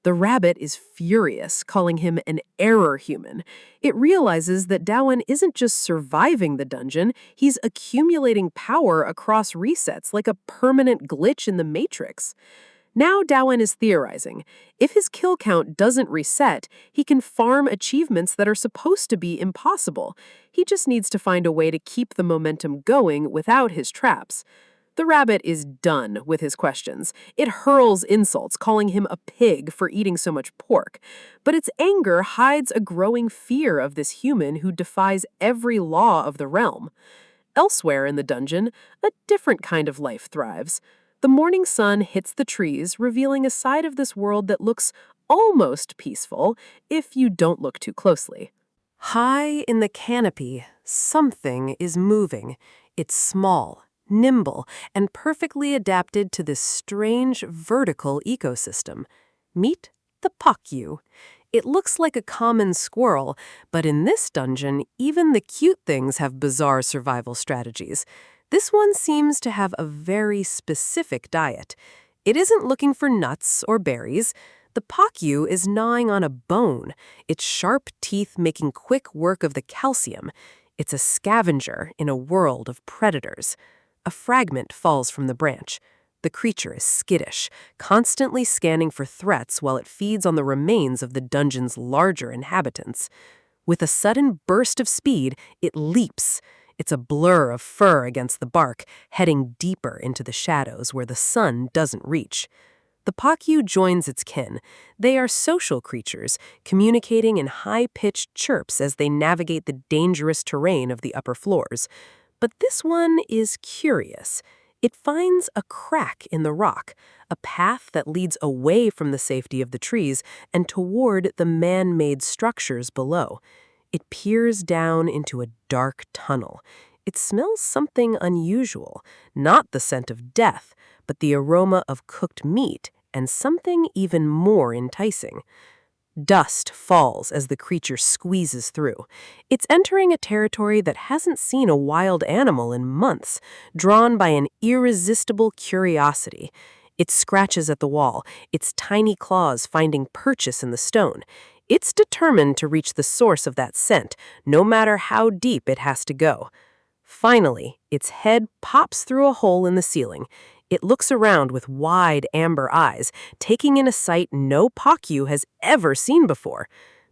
The rabbit is furious, calling him an error human. It realizes that Darwin isn't just surviving the dungeon, he's accumulating power across resets like a permanent glitch in the Matrix. Now Darwin is theorizing. If his kill count doesn't reset, he can farm achievements that are supposed to be impossible. He just needs to find a way to keep the momentum going without his traps. The rabbit is done with his questions. It hurls insults, calling him a pig for eating so much pork. But its anger hides a growing fear of this human who defies every law of the realm. Elsewhere in the dungeon, a different kind of life thrives. The morning sun hits the trees, revealing a side of this world that looks almost peaceful if you don't look too closely. High in the canopy, something is moving. It's small, nimble, and perfectly adapted to this strange vertical ecosystem. Meet the Pakyu. It looks like a common squirrel, but in this dungeon, even the cute things have bizarre survival strategies. This one seems to have a very specific diet. It isn't looking for nuts or berries. The Pakyu is gnawing on a bone, its sharp teeth making quick work of the calcium. It's a scavenger in a world of predators. A fragment falls from the branch. The creature is skittish, constantly scanning for threats while it feeds on the remains of the dungeon's larger inhabitants. With a sudden burst of speed, it leaps. It's a blur of fur against the bark, heading deeper into the shadows where the sun doesn't reach. The Pakyu joins its kin. They are social creatures, communicating in high-pitched chirps as they navigate the dangerous terrain of the upper floors. But this one is curious. It finds a crack in the rock, a path that leads away from the safety of the trees and toward the man-made structures below. It peers down into a dark tunnel. It smells something unusual, not the scent of death, but the aroma of cooked meat and something even more enticing. Dust falls as the creature squeezes through. It's entering a territory that hasn't seen a wild animal in months, drawn by an irresistible curiosity. It scratches at the wall, its tiny claws finding purchase in the stone. It's determined to reach the source of that scent, no matter how deep it has to go. Finally, its head pops through a hole in the ceiling. It looks around with wide amber eyes, taking in a sight no Pakyu has ever seen before.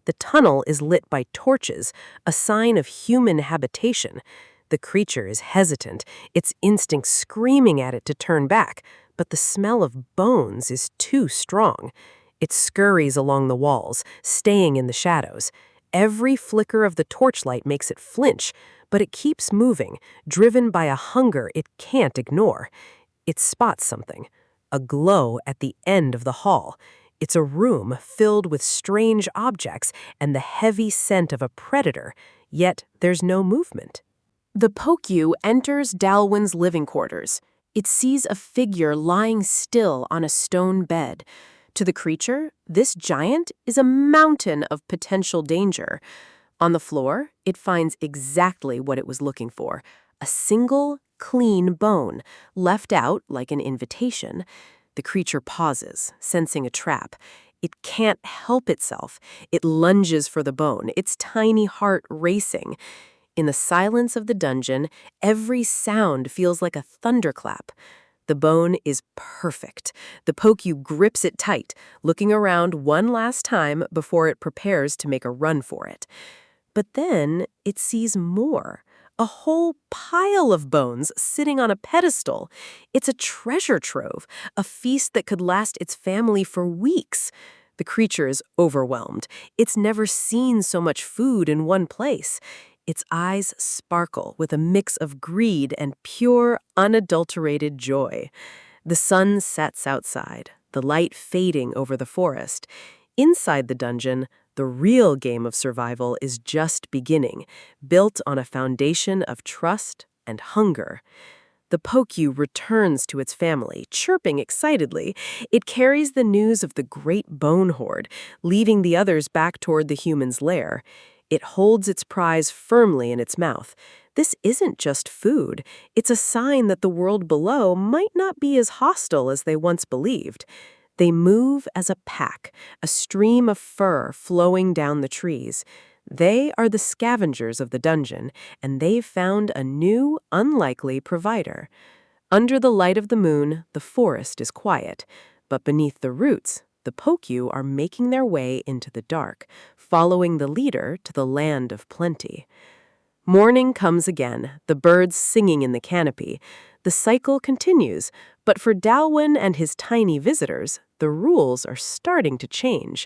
The tunnel is lit by torches, a sign of human habitation. The creature is hesitant, its instinct screaming at it to turn back, but the smell of bones is too strong. It scurries along the walls, staying in the shadows. Every flicker of the torchlight makes it flinch, but it keeps moving, driven by a hunger it can't ignore. It spots something, a glow at the end of the hall. It's a room filled with strange objects and the heavy scent of a predator, yet there's no movement. The Pakyu enters Darwin's living quarters. It sees a figure lying still on a stone bed. To the creature, this giant is a mountain of potential danger. On the floor, it finds exactly what it was looking for, a single, clean bone, left out like an invitation. The creature pauses, sensing a trap. It can't help itself. It lunges for the bone, its tiny heart racing. In the silence of the dungeon, every sound feels like a thunderclap. The bone is perfect. The Pokyu grips it tight, looking around one last time before it prepares to make a run for it. But then it sees more. A whole pile of bones sitting on a pedestal. It's a treasure trove, a feast that could last its family for weeks. The creature is overwhelmed. It's never seen so much food in one place. Its eyes sparkle with a mix of greed and pure, unadulterated joy. The sun sets outside, the light fading over the forest. Inside the dungeon, the real game of survival is just beginning, built on a foundation of trust and hunger. The Pokyu returns to its family, chirping excitedly. It carries the news of the great bone hoard, leading the others back toward the human's lair. It holds its prize firmly in its mouth. This isn't just food. It's a sign that the world below might not be as hostile as they once believed. They move as a pack, a stream of fur flowing down the trees. They are the scavengers of the dungeon, and they've found a new, unlikely provider. Under the light of the moon, the forest is quiet, but beneath the roots, the Pokyu are making their way into the dark, following the leader to the land of plenty. Morning comes again, the birds singing in the canopy. The cycle continues, but for Dalwin and his tiny visitors, the rules are starting to change.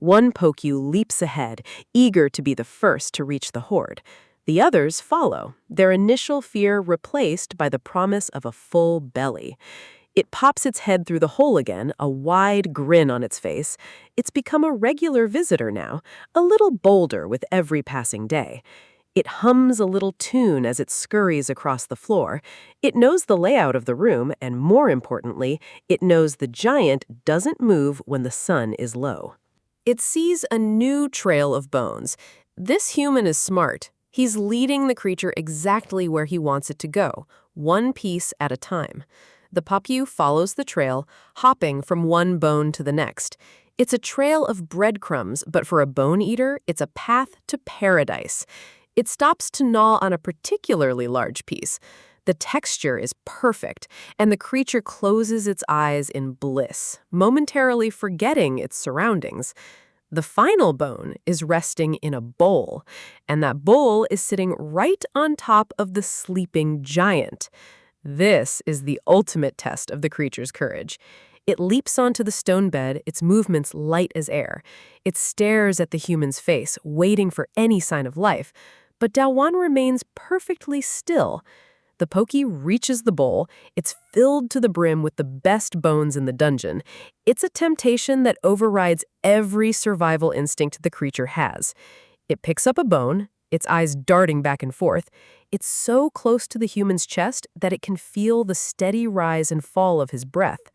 One Pokyu leaps ahead, eager to be the first to reach the hoard. The others follow, their initial fear replaced by the promise of a full belly. It pops its head through the hole again, a wide grin on its face. It's become a regular visitor now, a little bolder with every passing day. It hums a little tune as it scurries across the floor. It knows the layout of the room, and more importantly, it knows the giant doesn't move when the sun is low. It sees a new trail of bones. This human is smart. He's leading the creature exactly where he wants it to go, one piece at a time. The Pokyu follows the trail, hopping from one bone to the next. It's a trail of breadcrumbs, but for a bone eater, it's a path to paradise. It stops to gnaw on a particularly large piece. The texture is perfect, and the creature closes its eyes in bliss, momentarily forgetting its surroundings. The final bone is resting in a bowl, and that bowl is sitting right on top of the sleeping giant. This is the ultimate test of the creature's courage. It leaps onto the stone bed, its movements light as air. It stares at the human's face, waiting for any sign of life. But Dalwan remains perfectly still. The Pokyu reaches the bowl. It's filled to the brim with the best bones in the dungeon. It's a temptation that overrides every survival instinct the creature has. It picks up a bone, its eyes darting back and forth. It's so close to the human's chest that it can feel the steady rise and fall of his breath.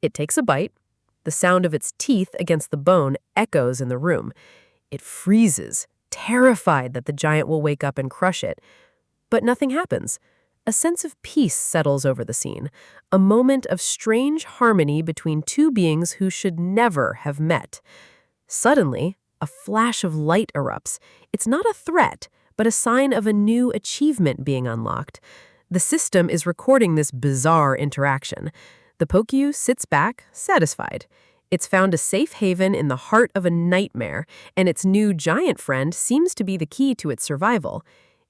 It takes a bite. The sound of its teeth against the bone echoes in the room. It freezes, terrified that the giant will wake up and crush it. But nothing happens. A sense of peace settles over the scene, a moment of strange harmony between two beings who should never have met. Suddenly, a flash of light erupts. It's not a threat, but a sign of a new achievement being unlocked. The system is recording this bizarre interaction. The Pokyu sits back, satisfied. It's found a safe haven in the heart of a nightmare, and its new giant friend seems to be the key to its survival.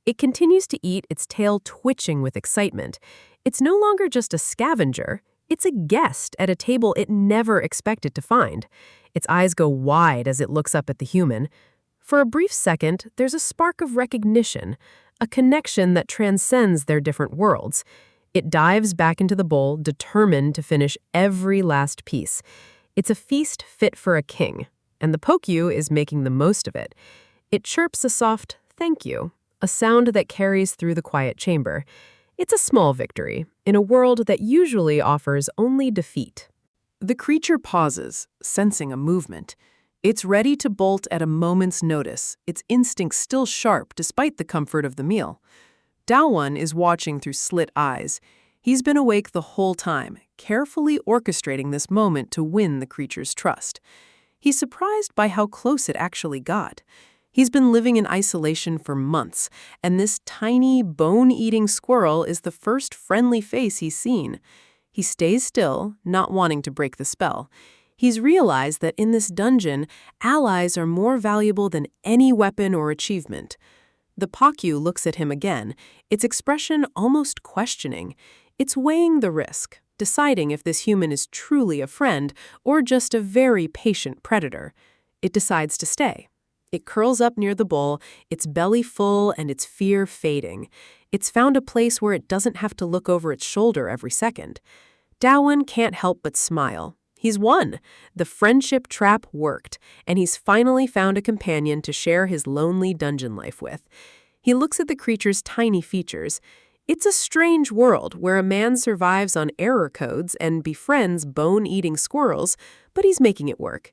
It continues to eat, its tail twitching with excitement. It's no longer just a scavenger. It's a guest at a table it never expected to find. Its eyes go wide as it looks up at the human. For a brief second, there's a spark of recognition, a connection that transcends their different worlds. It dives back into the bowl, determined to finish every last piece. It's a feast fit for a king, and the Pokyu is making the most of it. It chirps a soft "thank you," a sound that carries through the quiet chamber. It's a small victory in a world that usually offers only defeat. The creature pauses, sensing a movement. It's ready to bolt at a moment's notice, its instincts still sharp despite the comfort of the meal. Daowon is watching through slit eyes. He's been awake the whole time, carefully orchestrating this moment to win the creature's trust. He's surprised by how close it actually got. He's been living in isolation for months, and this tiny, bone-eating squirrel is the first friendly face he's seen. He stays still, not wanting to break the spell. He's realized that in this dungeon, allies are more valuable than any weapon or achievement. The Pakyu looks at him again, its expression almost questioning. It's weighing the risk, deciding if this human is truly a friend or just a very patient predator. It decides to stay. It curls up near the bowl, its belly full and its fear fading. It's found a place where it doesn't have to look over its shoulder every second. Daowon can't help but smile. He's won. The friendship trap worked, and he's finally found a companion to share his lonely dungeon life with. He looks at the creature's tiny features. It's a strange world where a man survives on error codes and befriends bone-eating squirrels, but he's making it work.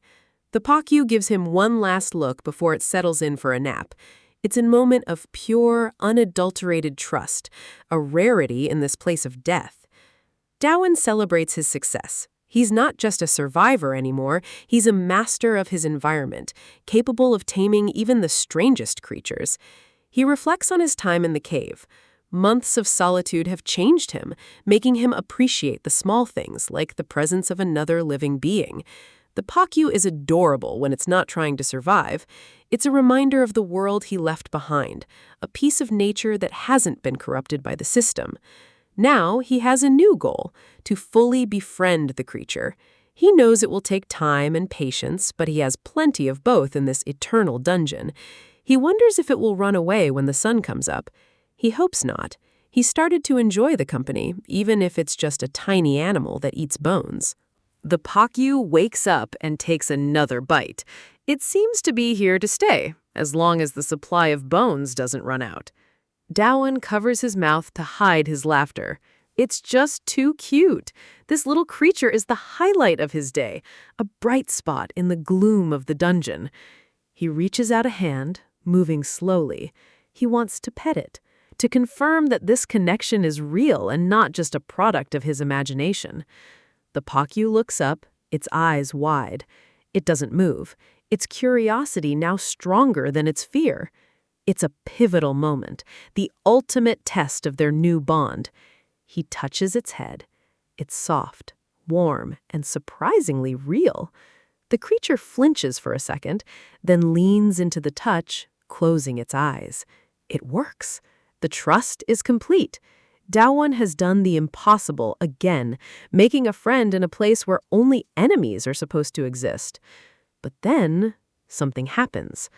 The Pakyu gives him one last look before it settles in for a nap. It's a moment of pure, unadulterated trust, a rarity in this place of death. Daowon celebrates his success. He's not just a survivor anymore, he's a master of his environment, capable of taming even the strangest creatures. He reflects on his time in the cave. Months of solitude have changed him, making him appreciate the small things, like the presence of another living being. The Pakyu is adorable when it's not trying to survive. It's a reminder of the world he left behind, a piece of nature that hasn't been corrupted by the system. Now he has a new goal, to fully befriend the creature. He knows it will take time and patience, but he has plenty of both in this eternal dungeon. He wonders if it will run away when the sun comes up. He hopes not. He started to enjoy the company, even if it's just a tiny animal that eats bones. The Pakyu wakes up and takes another bite. It seems to be here to stay, as long as the supply of bones doesn't run out. Daowon covers his mouth to hide his laughter. It's just too cute. This little creature is the highlight of his day, a bright spot in the gloom of the dungeon. He reaches out a hand, moving slowly. He wants to pet it, to confirm that this connection is real and not just a product of his imagination. The Pakyu looks up, its eyes wide. It doesn't move, its curiosity now stronger than its fear. It's a pivotal moment, the ultimate test of their new bond. He touches its head. It's soft, warm, and surprisingly real. The creature flinches for a second, then leans into the touch, closing its eyes. It works. The trust is complete. Daowon has done the impossible again, making a friend in a place where only enemies are supposed to exist. But then, something happens.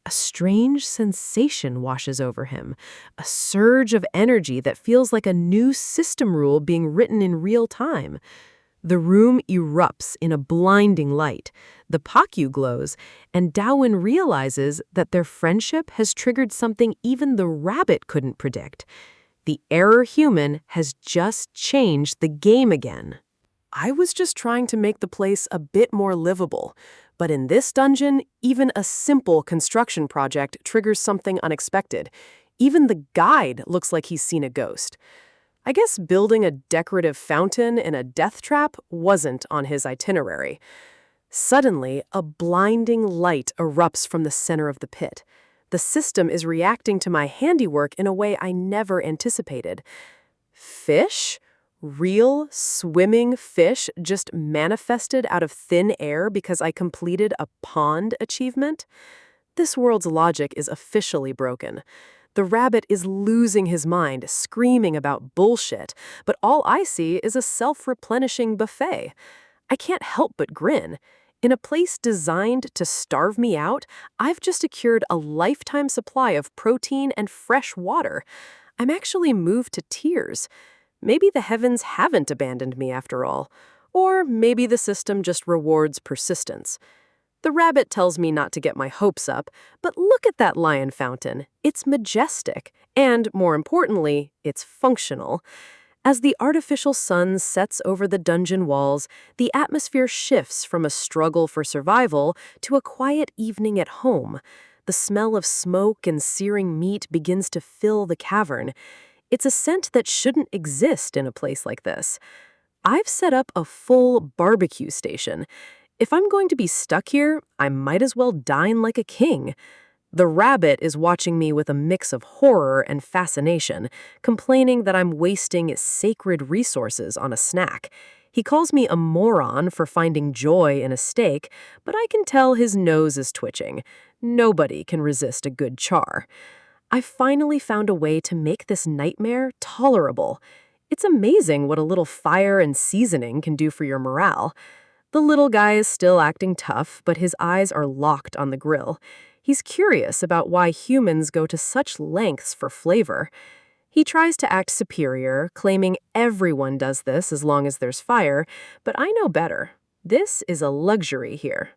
A strange sensation washes over him, a surge of energy that feels like a new system rule being written in real time. The room erupts in a blinding light. The Pakyu glows, and Daowon realizes that their friendship has triggered something even the rabbit couldn't predict. The error human has just changed the game again. I was just trying to make the place a bit more livable, but in this dungeon, even a simple construction project triggers something unexpected. Even the guide looks like he's seen a ghost. I guess building a decorative fountain in a death trap wasn't on his itinerary. Suddenly, a blinding light erupts from the center of the pit. The system is reacting to my handiwork in a way I never anticipated. Fish? Real, swimming fish just manifested out of thin air because I completed a pond achievement? This world's logic is officially broken. The rabbit is losing his mind, screaming about bullshit, but all I see is a self-replenishing buffet. I can't help but grin. In a place designed to starve me out, I've just secured a lifetime supply of protein and fresh water. I'm actually moved to tears. Maybe the heavens haven't abandoned me after all. Or maybe the system just rewards persistence. The rabbit tells me not to get my hopes up, but look at that lion fountain. It's majestic, and more importantly, it's functional. As the artificial sun sets over the dungeon walls, the atmosphere shifts from a struggle for survival to a quiet evening at home. The smell of smoke and searing meat begins to fill the cavern. It's a scent that shouldn't exist in a place like this. I've set up a full barbecue station. If I'm going to be stuck here, I might as well dine like a king. The rabbit is watching me with a mix of horror and fascination, complaining that I'm wasting sacred resources on a snack. He calls me a moron for finding joy in a steak, but I can tell his nose is twitching. Nobody can resist a good char. I finally found a way to make this nightmare tolerable. It's amazing what a little fire and seasoning can do for your morale. The little guy is still acting tough, but his eyes are locked on the grill. He's curious about why humans go to such lengths for flavor. He tries to act superior, claiming everyone does this as long as there's fire, but I know better. This is a luxury here.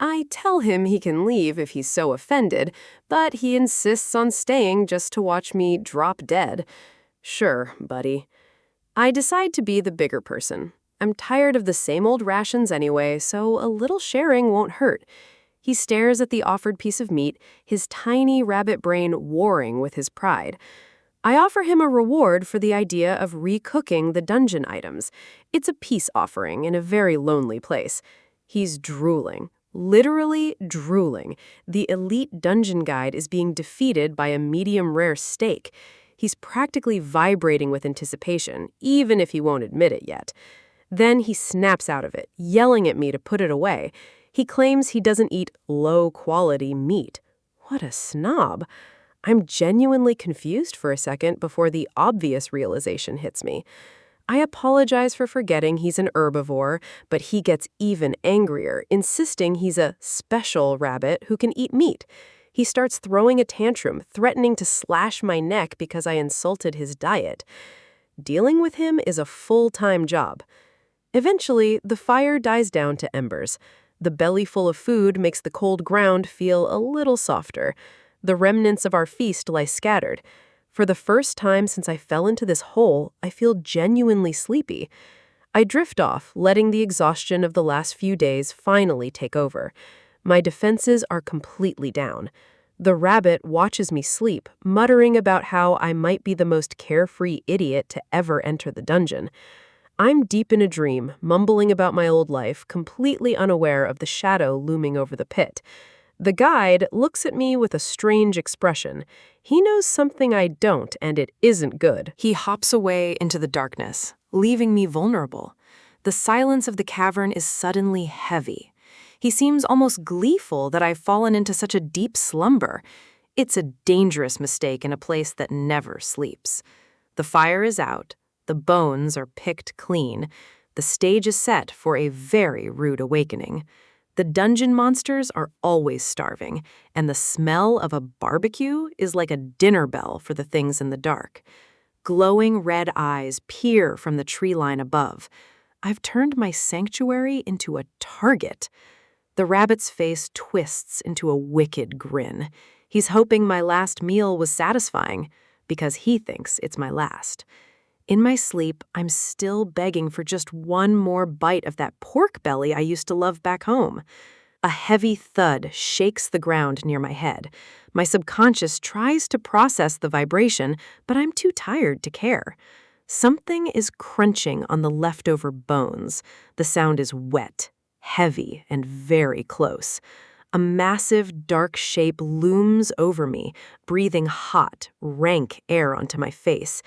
I tell him he can leave if he's so offended, but he insists on staying just to watch me drop dead. Sure, buddy. I decide to be the bigger person. I'm tired of the same old rations anyway, so a little sharing won't hurt. He stares at the offered piece of meat, his tiny rabbit brain warring with his pride. I offer him a reward for the idea of recooking the dungeon items. It's a peace offering in a very lonely place. He's drooling, literally drooling. The elite dungeon guide is being defeated by a medium-rare steak. He's practically vibrating with anticipation, even if he won't admit it yet. Then he snaps out of it, yelling at me to put it away. He claims he doesn't eat low-quality meat. What a snob. I'm genuinely confused for a second before the obvious realization hits me. I apologize for forgetting he's an herbivore, but he gets even angrier, insisting he's a special rabbit who can eat meat. He starts throwing a tantrum, threatening to slash my neck because I insulted his diet. Dealing with him is a full-time job. Eventually, the fire dies down to embers. The belly full of food makes the cold ground feel a little softer. The remnants of our feast lie scattered. For the first time since I fell into this hole, I feel genuinely sleepy. I drift off, letting the exhaustion of the last few days finally take over. My defenses are completely down. The rabbit watches me sleep, muttering about how I might be the most carefree idiot to ever enter the dungeon. I'm deep in a dream, mumbling about my old life, completely unaware of the shadow looming over the pit. The guide looks at me with a strange expression. He knows something I don't, and it isn't good. He hops away into the darkness, leaving me vulnerable. The silence of the cavern is suddenly heavy. He seems almost gleeful that I've fallen into such a deep slumber. It's a dangerous mistake in a place that never sleeps. The fire is out. The bones are picked clean. The stage is set for a very rude awakening. The dungeon monsters are always starving, and the smell of a barbecue is like a dinner bell for the things in the dark. Glowing red eyes peer from the tree line above. I've turned my sanctuary into a target. The rabbit's face twists into a wicked grin. He's hoping my last meal was satisfying, because he thinks it's my last. In my sleep, I'm still begging for just one more bite of that pork belly I used to love back home. A heavy thud shakes the ground near my head. My subconscious tries to process the vibration, but I'm too tired to care. Something is crunching on the leftover bones. The sound is wet, heavy, and very close. A massive, dark shape looms over me, breathing hot, rank air onto my face.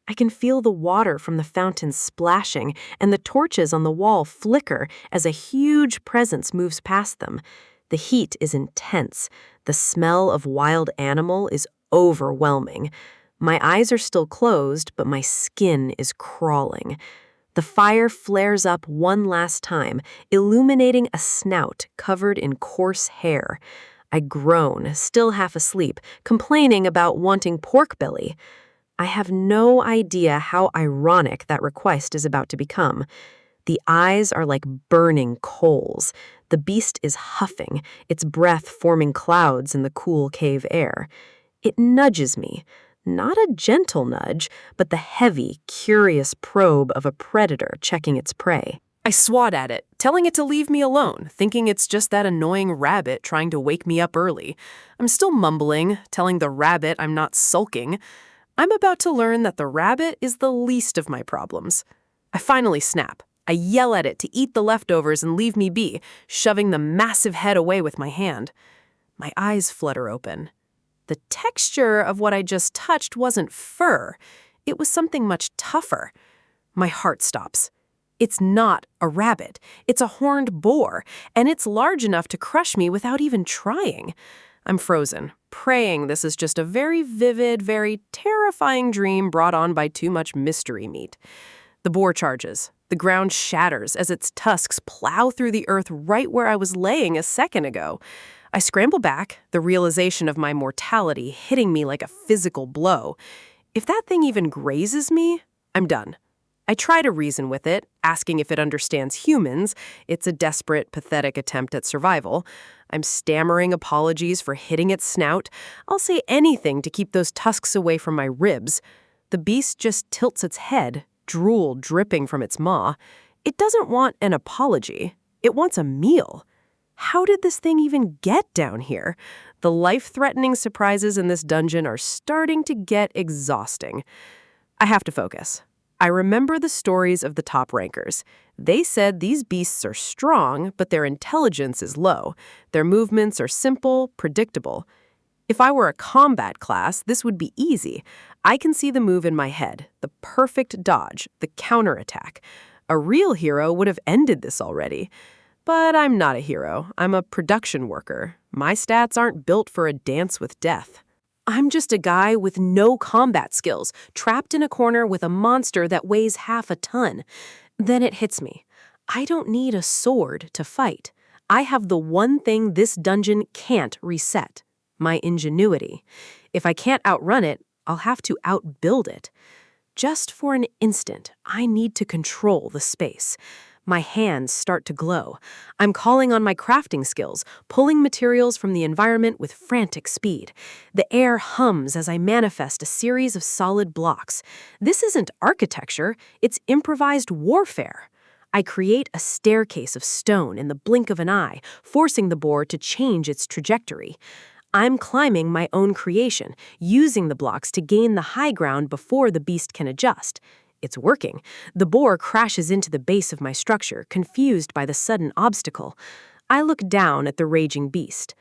I can feel the water from the fountain splashing, and the torches on the wall flicker as a huge presence moves past them. The heat is intense. The smell of wild animal is overwhelming. My eyes are still closed, but my skin is crawling. The fire flares up one last time, illuminating a snout covered in coarse hair. I groan, still half asleep, complaining about wanting pork belly. I have no idea how ironic that request is about to become. The eyes are like burning coals. The beast is huffing, its breath forming clouds in the cool cave air. It nudges me. Not a gentle nudge, but the heavy, curious probe of a predator checking its prey. I swat at it, telling it to leave me alone, thinking it's just that annoying rabbit trying to wake me up early. I'm still mumbling, telling the rabbit I'm not sulking. I'm about to learn that the rabbit is the least of my problems. I finally snap. I yell at it to eat the leftovers and leave me be, shoving the massive head away with my hand. My eyes flutter open. The texture of what I just touched wasn't fur. It was something much tougher. My heart stops. It's not a rabbit. It's a horned boar, and it's large enough to crush me without even trying. I'm frozen, praying this is just a very vivid, very terrifying dream brought on by too much mystery meat. The boar charges. The ground shatters as its tusks plow through the earth right where I was laying a second ago. I scramble back, the realization of my mortality hitting me like a physical blow. If that thing even grazes me, I'm done. I try to reason with it, asking if it understands humans. It's a desperate, pathetic attempt at survival. I'm stammering apologies for hitting its snout. I'll say anything to keep those tusks away from my ribs. The beast just tilts its head, drool dripping from its maw. It doesn't want an apology. It wants a meal. How did this thing even get down here? The life-threatening surprises in this dungeon are starting to get exhausting. I have to focus. I remember the stories of the top rankers. They said these beasts are strong, but their intelligence is low. Their movements are simple, predictable. If I were a combat class, this would be easy. I can see the move in my head, the perfect dodge, the counterattack. A real hero would have ended this already. But I'm not a hero. I'm a production worker. My stats aren't built for a dance with death. I'm just a guy with no combat skills, trapped in a corner with a monster that weighs half a ton. Then it hits me. I don't need a sword to fight. I have the one thing this dungeon can't reset: my ingenuity. If I can't outrun it, I'll have to outbuild it. Just for an instant, I need to control the space. My hands start to glow. I'm calling on my crafting skills, pulling materials from the environment with frantic speed. The air hums as I manifest a series of solid blocks. This isn't architecture, it's improvised warfare. I create a staircase of stone in the blink of an eye, forcing the boar to change its trajectory. I'm climbing my own creation, using the blocks to gain the high ground before the beast can adjust. It's working. The boar crashes into the base of my structure, confused by the sudden obstacle. I look down at the raging beast.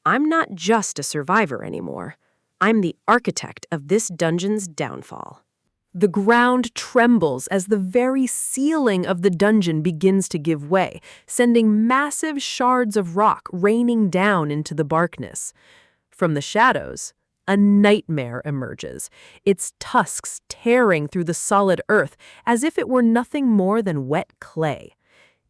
I'm not just a survivor anymore. I'm the architect of this dungeon's downfall. The ground trembles as the very ceiling of the dungeon begins to give way, sending massive shards of rock raining down into the darkness. From the shadows, a nightmare emerges, its tusks tearing through the solid earth as if it were nothing more than wet clay.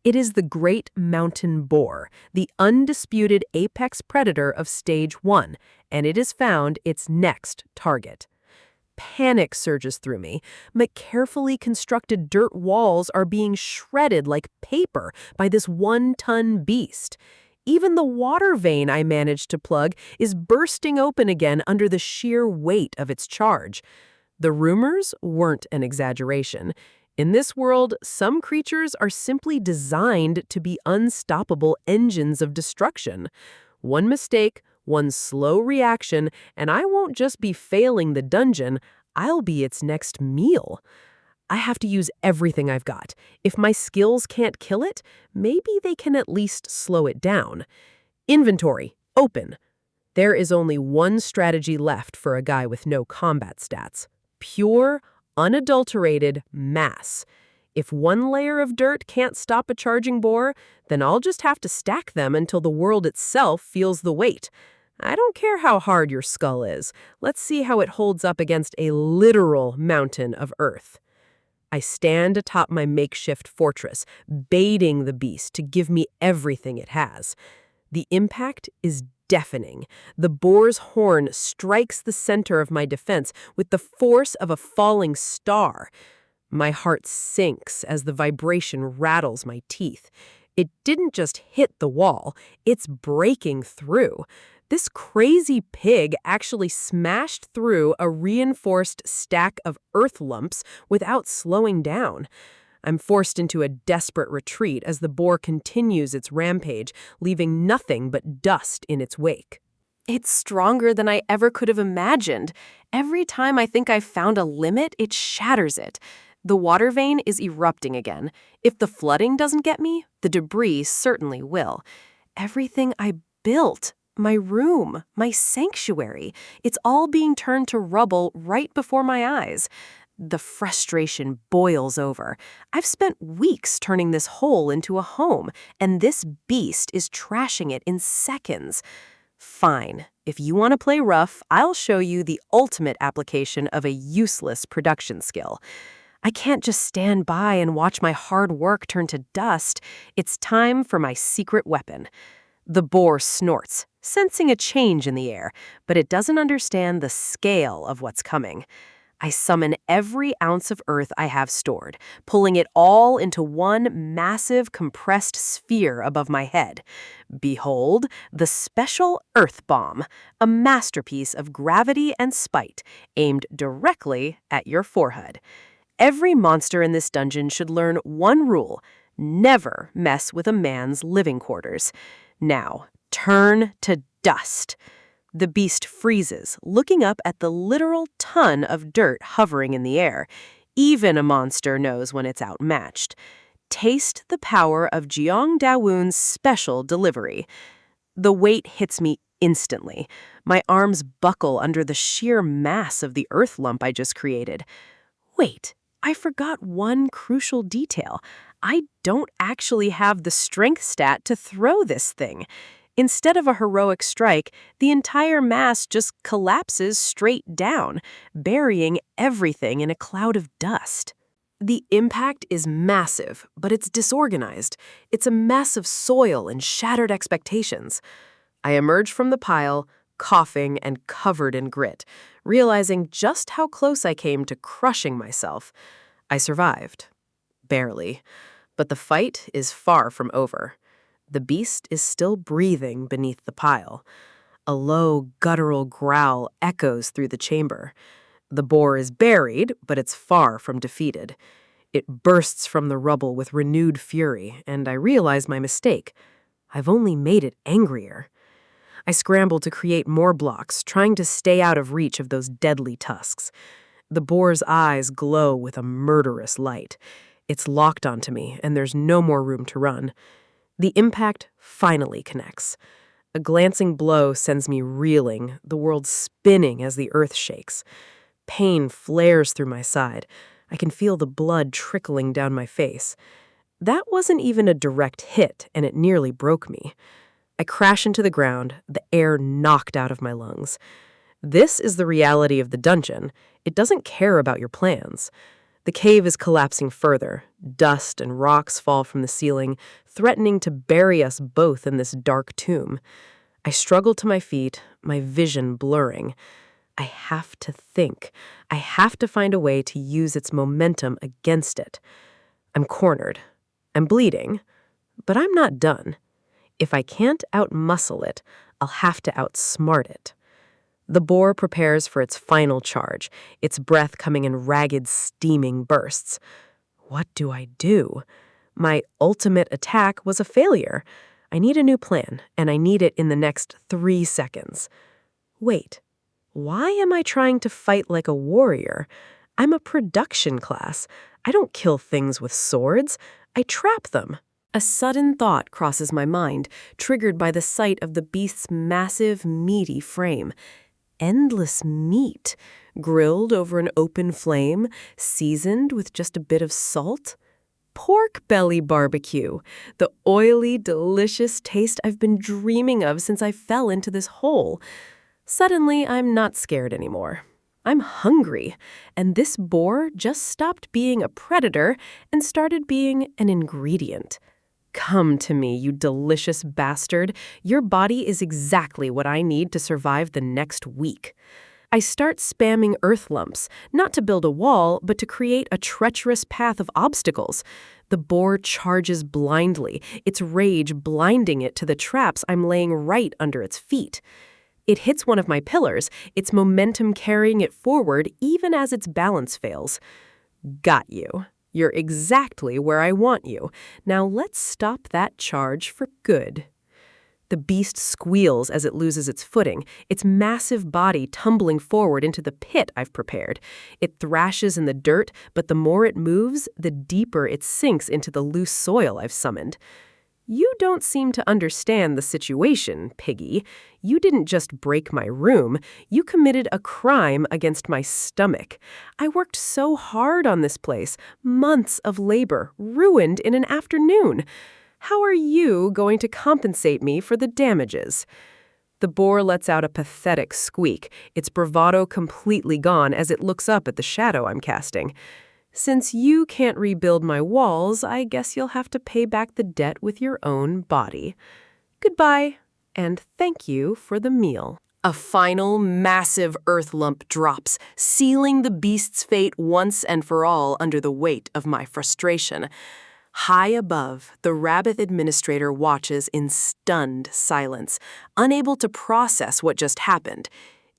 It is the great mountain boar, the undisputed apex predator of Stage 1, and it has found its next target. Panic surges through me. My carefully constructed dirt walls are being shredded like paper by this one-ton beast. Even the water vein I managed to plug is bursting open again under the sheer weight of its charge. The rumors weren't an exaggeration. In this world, some creatures are simply designed to be unstoppable engines of destruction. One mistake, one slow reaction, and I won't just be failing the dungeon, I'll be its next meal. I have to use everything I've got. If my skills can't kill it, maybe they can at least slow it down. Inventory, open. There is only one strategy left for a guy with no combat stats. Pure, unadulterated mass. If one layer of dirt can't stop a charging boar, then I'll just have to stack them until the world itself feels the weight. I don't care how hard your skull is. Let's see how it holds up against a literal mountain of earth. I stand atop my makeshift fortress, baiting the beast to give me everything it has. The impact is deafening. The boar's horn strikes the center of my defense with the force of a falling star. My heart sinks as the vibration rattles my teeth. It didn't just hit the wall, it's breaking through. This crazy pig actually smashed through a reinforced stack of earth lumps without slowing down. I'm forced into a desperate retreat as the boar continues its rampage, leaving nothing but dust in its wake. It's stronger than I ever could have imagined. Every time I think I've found a limit, it shatters it. The water vein is erupting again. If the flooding doesn't get me, the debris certainly will. Everything I built, my room, my sanctuary, it's all being turned to rubble right before my eyes. The frustration boils over. I've spent weeks turning this hole into a home, and this beast is trashing it in seconds. Fine. If you want to play rough, I'll show you the ultimate application of a useless production skill. I can't just stand by and watch my hard work turn to dust. It's time for my secret weapon. The boar snorts, sensing a change in the air, but it doesn't understand the scale of what's coming. I summon every ounce of earth I have stored, pulling it all into one massive compressed sphere above my head. Behold, the special Earth Bomb, a masterpiece of gravity and spite, aimed directly at your forehead. Every monster in this dungeon should learn one rule: never mess with a man's living quarters. Now, turn to dust. The beast freezes, looking up at the literal ton of dirt hovering in the air. Even a monster knows when it's outmatched. Taste the power of Jeong Da-woon's special delivery. The weight hits me instantly. My arms buckle under the sheer mass of the earth lump I just created. Wait, I forgot one crucial detail. I don't actually have the strength stat to throw this thing. Instead of a heroic strike, the entire mass just collapses straight down, burying everything in a cloud of dust. The impact is massive, but it's disorganized. It's a mess of soil and shattered expectations. I emerge from the pile, coughing and covered in grit, realizing just how close I came to crushing myself. I survived. Barely. But the fight is far from over. The beast is still breathing beneath the pile. A low, guttural growl echoes through the chamber. The boar is buried, but it's far from defeated. It bursts from the rubble with renewed fury, and I realize my mistake. I've only made it angrier. I scramble to create more blocks, trying to stay out of reach of those deadly tusks. The boar's eyes glow with a murderous light. It's locked onto me, and there's no more room to run. The impact finally connects. A glancing blow sends me reeling, the world spinning as the earth shakes. Pain flares through my side. I can feel the blood trickling down my face. That wasn't even a direct hit, and it nearly broke me. I crash into the ground, the air knocked out of my lungs. This is the reality of the dungeon. It doesn't care about your plans. The cave is collapsing further. Dust and rocks fall from the ceiling, threatening to bury us both in this dark tomb. I struggle to my feet, my vision blurring. I have to think. I have to find a way to use its momentum against it. I'm cornered. I'm bleeding. But I'm not done. If I can't outmuscle it, I'll have to outsmart it. The boar prepares for its final charge, its breath coming in ragged, steaming bursts. What do I do? My ultimate attack was a failure. I need a new plan, and I need it in the next 3 seconds. Wait, why am I trying to fight like a warrior? I'm a production class. I don't kill things with swords. I trap them. A sudden thought crosses my mind, triggered by the sight of the beast's massive, meaty frame. Endless meat, grilled over an open flame, seasoned with just a bit of salt. Pork belly barbecue, the oily, delicious taste I've been dreaming of since I fell into this hole. Suddenly, I'm not scared anymore. I'm hungry, and this boar just stopped being a predator and started being an ingredient. Come to me, you delicious bastard. Your body is exactly what I need to survive the next week. I start spamming earth lumps, not to build a wall, but to create a treacherous path of obstacles. The boar charges blindly, its rage blinding it to the traps I'm laying right under its feet. It hits one of my pillars, its momentum carrying it forward even as its balance fails. Got you. You're exactly where I want you. Now let's stop that charge for good. The beast squeals as it loses its footing, its massive body tumbling forward into the pit I've prepared. It thrashes in the dirt, but the more it moves, the deeper it sinks into the loose soil I've summoned. You don't seem to understand the situation, Piggy. You didn't just break my room. You committed a crime against my stomach. I worked so hard on this place, months of labor, ruined in an afternoon. How are you going to compensate me for the damages? The boar lets out a pathetic squeak, its bravado completely gone as it looks up at the shadow I'm casting. Since you can't rebuild my walls, I guess you'll have to pay back the debt with your own body. Goodbye, and thank you for the meal. A final, massive earth lump drops, sealing the beast's fate once and for all under the weight of my frustration. High above, the rabbit administrator watches in stunned silence, unable to process what just happened.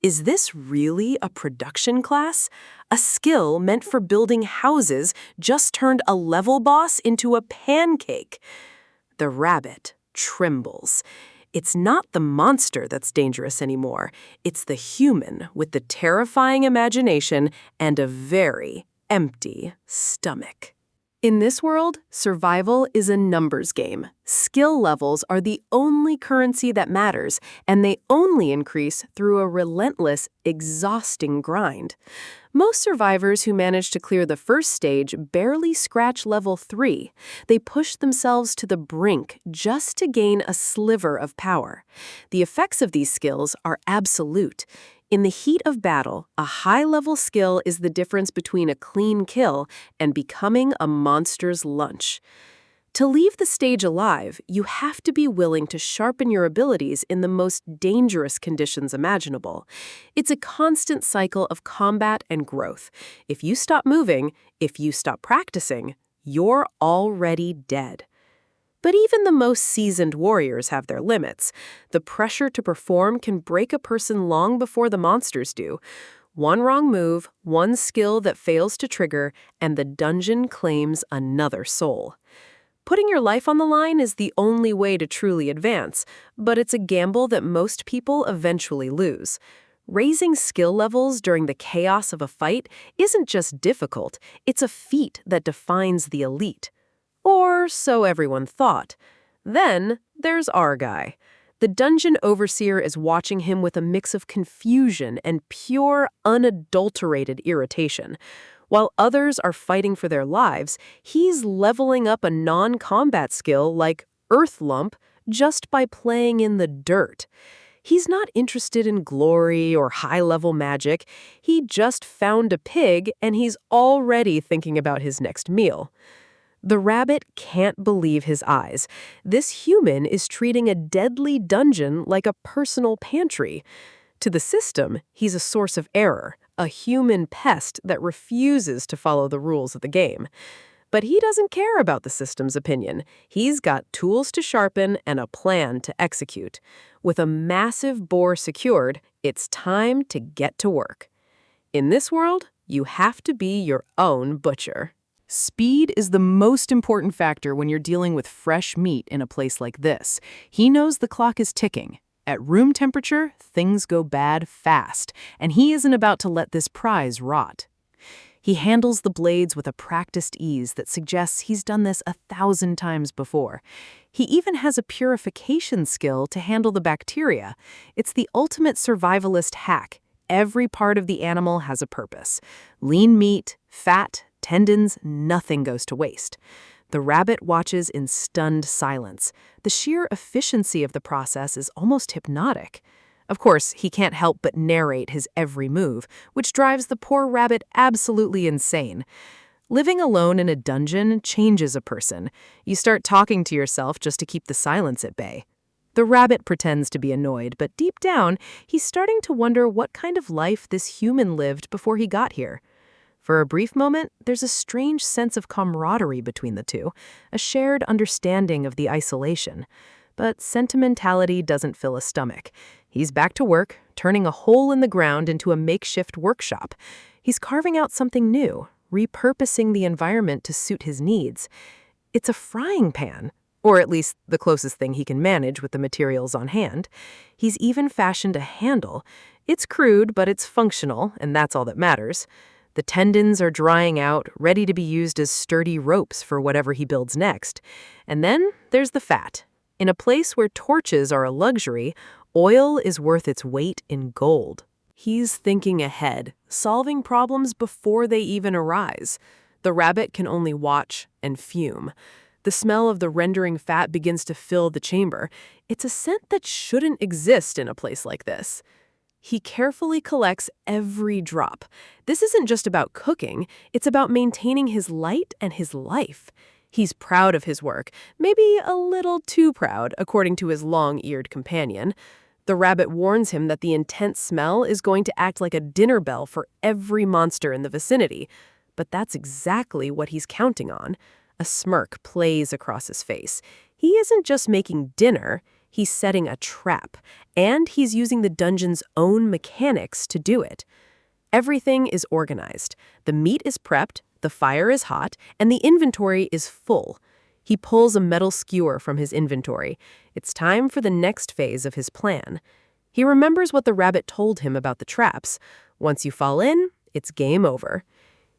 Is this really a production class? A skill meant for building houses just turned a level boss into a pancake. The rabbit trembles. It's not the monster that's dangerous anymore. It's the human with the terrifying imagination and a very empty stomach. In this world, survival is a numbers game. Skill levels are the only currency that matters, and they only increase through a relentless, exhausting grind. Most survivors who manage to clear the first stage barely scratch level 3. They push themselves to the brink just to gain a sliver of power. The effects of these skills are absolute. In the heat of battle, a high-level skill is the difference between a clean kill and becoming a monster's lunch. To leave the stage alive, you have to be willing to sharpen your abilities in the most dangerous conditions imaginable. It's a constant cycle of combat and growth. If you stop moving, if you stop practicing, you're already dead. But even the most seasoned warriors have their limits. The pressure to perform can break a person long before the monsters do. One wrong move, one skill that fails to trigger, and the dungeon claims another soul. Putting your life on the line is the only way to truly advance, but it's a gamble that most people eventually lose. Raising skill levels during the chaos of a fight isn't just difficult, it's a feat that defines the elite. Or so everyone thought. Then there's our guy. The dungeon overseer is watching him with a mix of confusion and pure, unadulterated irritation. While others are fighting for their lives, he's leveling up a non-combat skill like Earth Lump just by playing in the dirt. He's not interested in glory or high-level magic. He just found a pig and he's already thinking about his next meal. The rabbit can't believe his eyes. This human is treating a deadly dungeon like a personal pantry. To the system, he's a source of error, a human pest that refuses to follow the rules of the game. But he doesn't care about the system's opinion. He's got tools to sharpen and a plan to execute. With a massive boar secured, it's time to get to work. In this world, you have to be your own butcher. Speed is the most important factor when you're dealing with fresh meat in a place like this. He knows the clock is ticking. At room temperature, things go bad fast, and he isn't about to let this prize rot. He handles the blades with a practiced ease that suggests he's done this 1,000 times before. He even has a purification skill to handle the bacteria. It's the ultimate survivalist hack. Every part of the animal has a purpose. Lean meat, fat, tendons, nothing goes to waste. The rabbit watches in stunned silence. The sheer efficiency of the process is almost hypnotic. Of course, he can't help but narrate his every move, which drives the poor rabbit absolutely insane. Living alone in a dungeon changes a person. You start talking to yourself just to keep the silence at bay. The rabbit pretends to be annoyed, but deep down, he's starting to wonder what kind of life this human lived before he got here. For a brief moment, there's a strange sense of camaraderie between the two, a shared understanding of the isolation. But sentimentality doesn't fill a stomach. He's back to work, turning a hole in the ground into a makeshift workshop. He's carving out something new, repurposing the environment to suit his needs. It's a frying pan, or at least the closest thing he can manage with the materials on hand. He's even fashioned a handle. It's crude, but it's functional, and that's all that matters. The tendons are drying out, ready to be used as sturdy ropes for whatever he builds next. And then there's the fat. In a place where torches are a luxury, oil is worth its weight in gold. He's thinking ahead, solving problems before they even arise. The rabbit can only watch and fume. The smell of the rendering fat begins to fill the chamber. It's a scent that shouldn't exist in a place like this. He carefully collects every drop. This isn't just about cooking, it's about maintaining his light and his life. He's proud of his work, maybe a little too proud, according to his long-eared companion. The rabbit warns him that the intense smell is going to act like a dinner bell for every monster in the vicinity. But that's exactly what he's counting on. A smirk plays across his face. He isn't just making dinner, he's setting a trap, and he's using the dungeon's own mechanics to do it. Everything is organized. The meat is prepped, the fire is hot, and the inventory is full. He pulls a metal skewer from his inventory. It's time for the next phase of his plan. He remembers what the rabbit told him about the traps. Once you fall in, it's game over.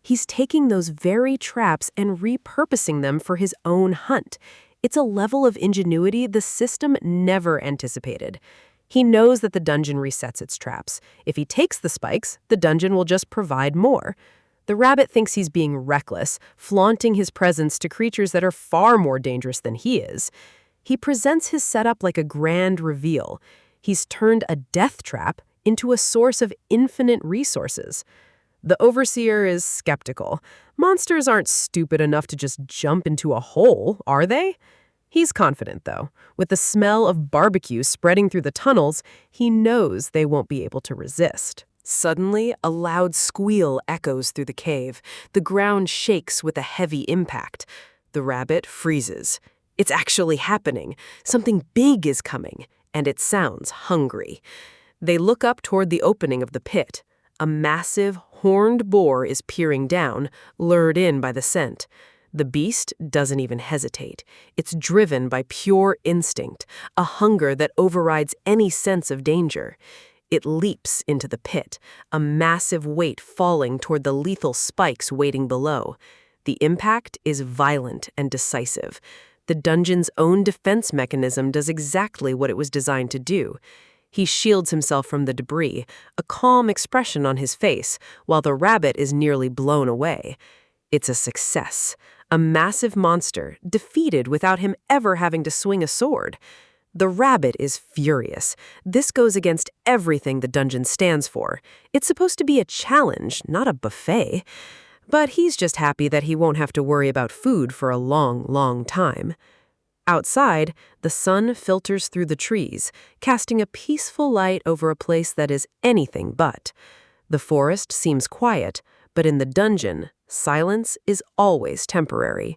He's taking those very traps and repurposing them for his own hunt. It's a level of ingenuity the system never anticipated. He knows that the dungeon resets its traps. If he takes the spikes, the dungeon will just provide more. The rabbit thinks he's being reckless, flaunting his presence to creatures that are far more dangerous than he is. He presents his setup like a grand reveal. He's turned a death trap into a source of infinite resources. The overseer is skeptical. Monsters aren't stupid enough to just jump into a hole, are they? He's confident, though. With the smell of barbecue spreading through the tunnels, he knows they won't be able to resist. Suddenly, a loud squeal echoes through the cave. The ground shakes with a heavy impact. The rabbit freezes. It's actually happening. Something big is coming, and it sounds hungry. They look up toward the opening of the pit. A massive, horned boar is peering down, lured in by the scent. The beast doesn't even hesitate. It's driven by pure instinct, a hunger that overrides any sense of danger. It leaps into the pit, a massive weight falling toward the lethal spikes waiting below. The impact is violent and decisive. The dungeon's own defense mechanism does exactly what it was designed to do. He shields himself from the debris, a calm expression on his face, while the rabbit is nearly blown away. It's a success. A massive monster, defeated without him ever having to swing a sword. The rabbit is furious. This goes against everything the dungeon stands for. It's supposed to be a challenge, not a buffet. But he's just happy that he won't have to worry about food for a long, long time. Outside, the sun filters through the trees, casting a peaceful light over a place that is anything but. The forest seems quiet, but in the dungeon, silence is always temporary.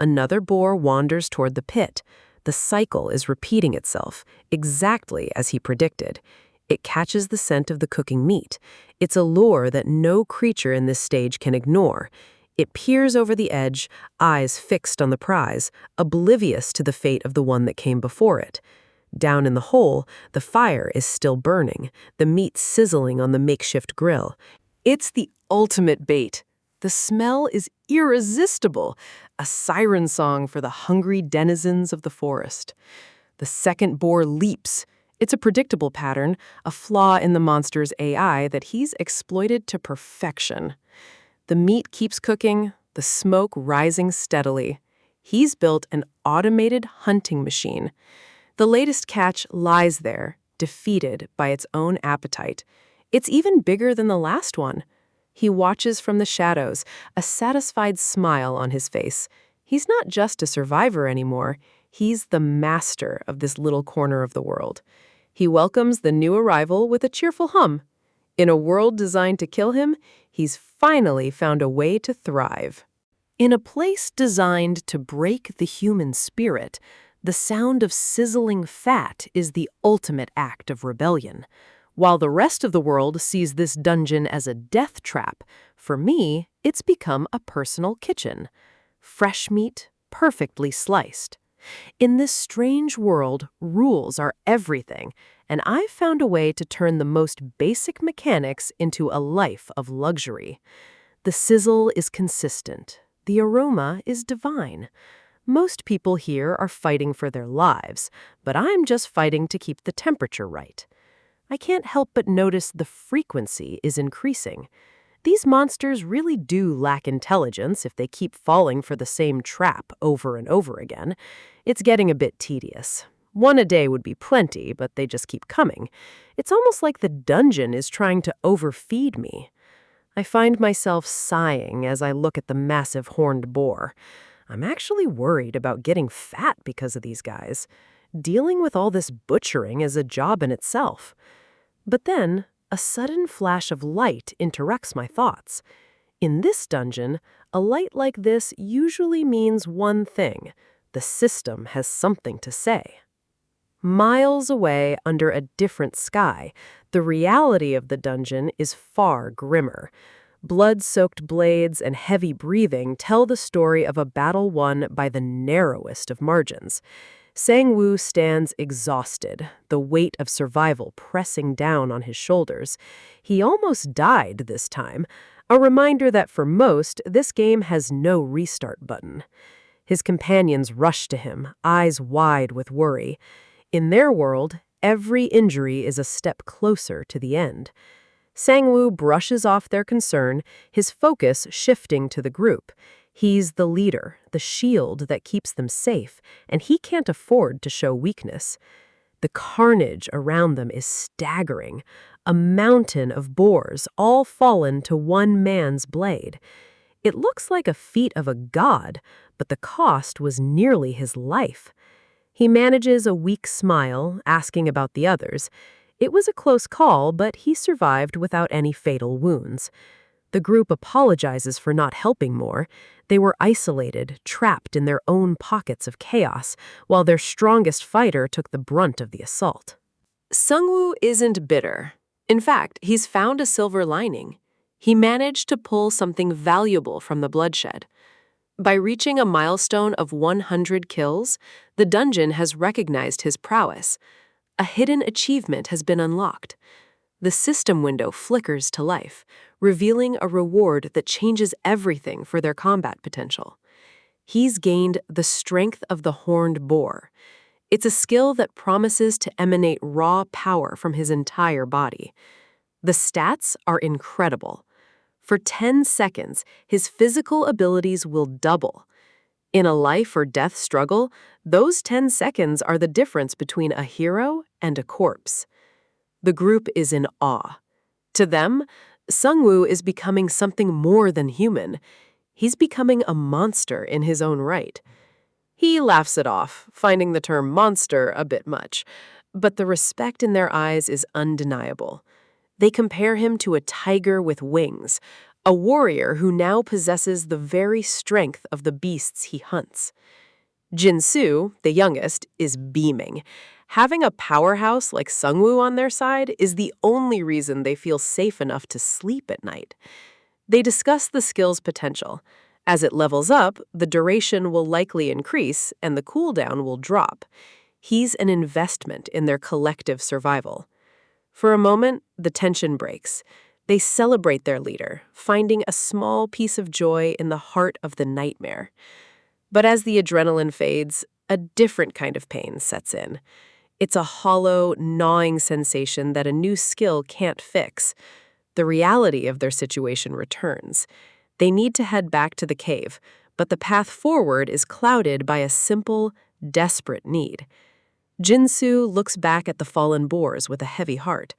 Another boar wanders toward the pit. The cycle is repeating itself, exactly as he predicted. It catches the scent of the cooking meat. It's a lure that no creature in this stage can ignore. It peers over the edge, eyes fixed on the prize, oblivious to the fate of the one that came before it. Down in the hole, the fire is still burning, the meat sizzling on the makeshift grill. It's the ultimate bait. The smell is irresistible, a siren song for the hungry denizens of the forest. The second boar leaps. It's a predictable pattern, a flaw in the monster's AI that he's exploited to perfection. The meat keeps cooking, the smoke rising steadily. He's built an automated hunting machine. The latest catch lies there, defeated by its own appetite. It's even bigger than the last one. He watches from the shadows, a satisfied smile on his face. He's not just a survivor anymore. He's the master of this little corner of the world. He welcomes the new arrival with a cheerful hum. In a world designed to kill him, he's finally found a way to thrive. In a place designed to break the human spirit, The sound of sizzling fat is the ultimate act of rebellion. While the rest of the world sees this dungeon as a death trap, for me, it's become a personal kitchen. Fresh meat, perfectly sliced. In this strange world, rules are everything, and I've found a way to turn the most basic mechanics into a life of luxury. The sizzle is consistent. The aroma is divine. Most people here are fighting for their lives, but I'm just fighting to keep the temperature right. I can't help but notice the frequency is increasing. These monsters really do lack intelligence if they keep falling for the same trap over and over again. It's getting a bit tedious. One a day would be plenty, but they just keep coming. It's almost like the dungeon is trying to overfeed me. I find myself sighing as I look at the massive horned boar. I'm actually worried about getting fat because of these guys. Dealing with all this butchering is a job in itself. But then, a sudden flash of light interrupts my thoughts. In this dungeon, a light like this usually means one thing: the system has something to say. Miles away, under a different sky, the reality of the dungeon is far grimmer. Blood-soaked blades and heavy breathing tell the story of a battle won by the narrowest of margins. Sang-woo stands exhausted, the weight of survival pressing down on his shoulders. He almost died this time, a reminder that for most, this game has no restart button. His companions rush to him, eyes wide with worry. In their world, every injury is a step closer to the end. Sang-woo brushes off their concern, his focus shifting to the group. He's the leader, the shield that keeps them safe, and he can't afford to show weakness. The carnage around them is staggering. A mountain of boars, all fallen to one man's blade. It looks like a feat of a god, but the cost was nearly his life. He manages a weak smile, asking about the others. It was a close call, but he survived without any fatal wounds. The group apologizes for not helping more. They were isolated, trapped in their own pockets of chaos, while their strongest fighter took the brunt of the assault. Sang-woo isn't bitter. In fact, he's found a silver lining. He managed to pull something valuable from the bloodshed. By reaching a milestone of 100 kills, the dungeon has recognized his prowess. A hidden achievement has been unlocked. The system window flickers to life, revealing a reward that changes everything for their combat potential. He's gained the strength of the horned boar. It's a skill that promises to emanate raw power from his entire body. The stats are incredible. For 10 seconds, his physical abilities will double. In a life or death struggle, those 10 seconds are the difference between a hero and a corpse. The group is in awe. To them, Sang-woo is becoming something more than human. He's becoming a monster in his own right. He laughs it off, finding the term monster a bit much, but the respect in their eyes is undeniable. They compare him to a tiger with wings, a warrior who now possesses the very strength of the beasts he hunts. Jin-soo, the youngest, is beaming. Having a powerhouse like Sang-woo on their side is the only reason they feel safe enough to sleep at night. They discuss the skill's potential. As it levels up, the duration will likely increase and the cooldown will drop. He's an investment in their collective survival. For a moment, the tension breaks. They celebrate their leader, finding a small piece of joy in the heart of the nightmare. But as the adrenaline fades, a different kind of pain sets in. It's a hollow, gnawing sensation that a new skill can't fix. The reality of their situation returns. They need to head back to the cave, but the path forward is clouded by a simple, desperate need. Jin-soo looks back at the fallen boars with a heavy heart.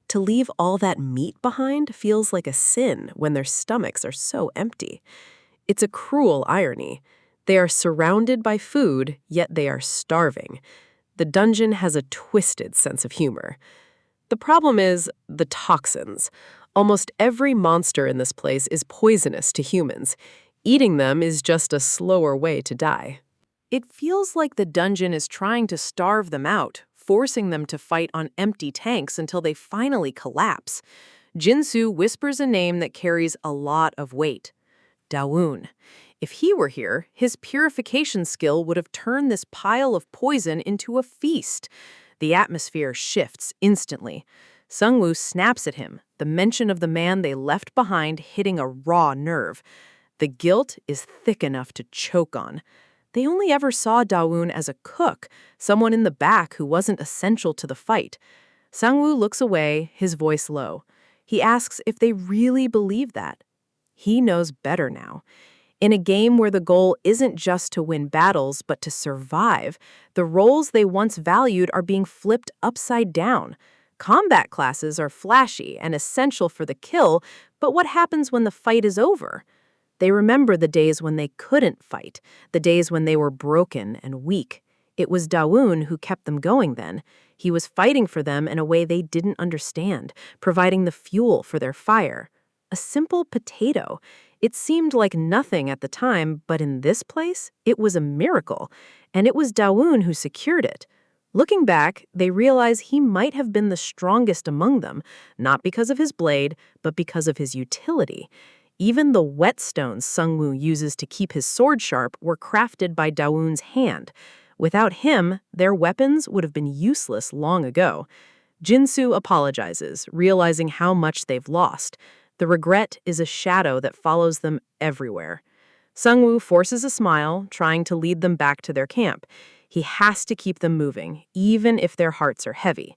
To leave all that meat behind feels like a sin when their stomachs are so empty. It's a cruel irony. They are surrounded by food, yet they are starving. The dungeon has a twisted sense of humor. The problem is the toxins. Almost every monster in this place is poisonous to humans. Eating them is just a slower way to die. It feels like the dungeon is trying to starve them out, forcing them to fight on empty tanks until they finally collapse. Jinsu whispers a name that carries a lot of weight. Dawoon. If he were here, his purification skill would have turned this pile of poison into a feast. The atmosphere shifts instantly. Sungwoo snaps at him, the mention of the man they left behind hitting a raw nerve. The guilt is thick enough to choke on. They only ever saw Dawoon as a cook, someone in the back who wasn't essential to the fight. Sungwoo looks away, his voice low. He asks if they really believe that. He knows better now. In a game where the goal isn't just to win battles, but to survive, the roles they once valued are being flipped upside down. Combat classes are flashy and essential for the kill, but what happens when the fight is over? They remember the days when they couldn't fight, the days when they were broken and weak. It was Dawoon who kept them going then. He was fighting for them in a way they didn't understand, providing the fuel for their fire. A simple potato. It seemed like nothing at the time, but in this place, it was a miracle, and it was Dawoon who secured it. Looking back, they realize he might have been the strongest among them, not because of his blade, but because of his utility. Even the whetstones Sungwoo uses to keep his sword sharp were crafted by Dawoon's hand. Without him, their weapons would have been useless long ago. Jinsu apologizes, realizing how much they've lost. The regret is a shadow that follows them everywhere. Sungwoo forces a smile, trying to lead them back to their camp. He has to keep them moving, even if their hearts are heavy.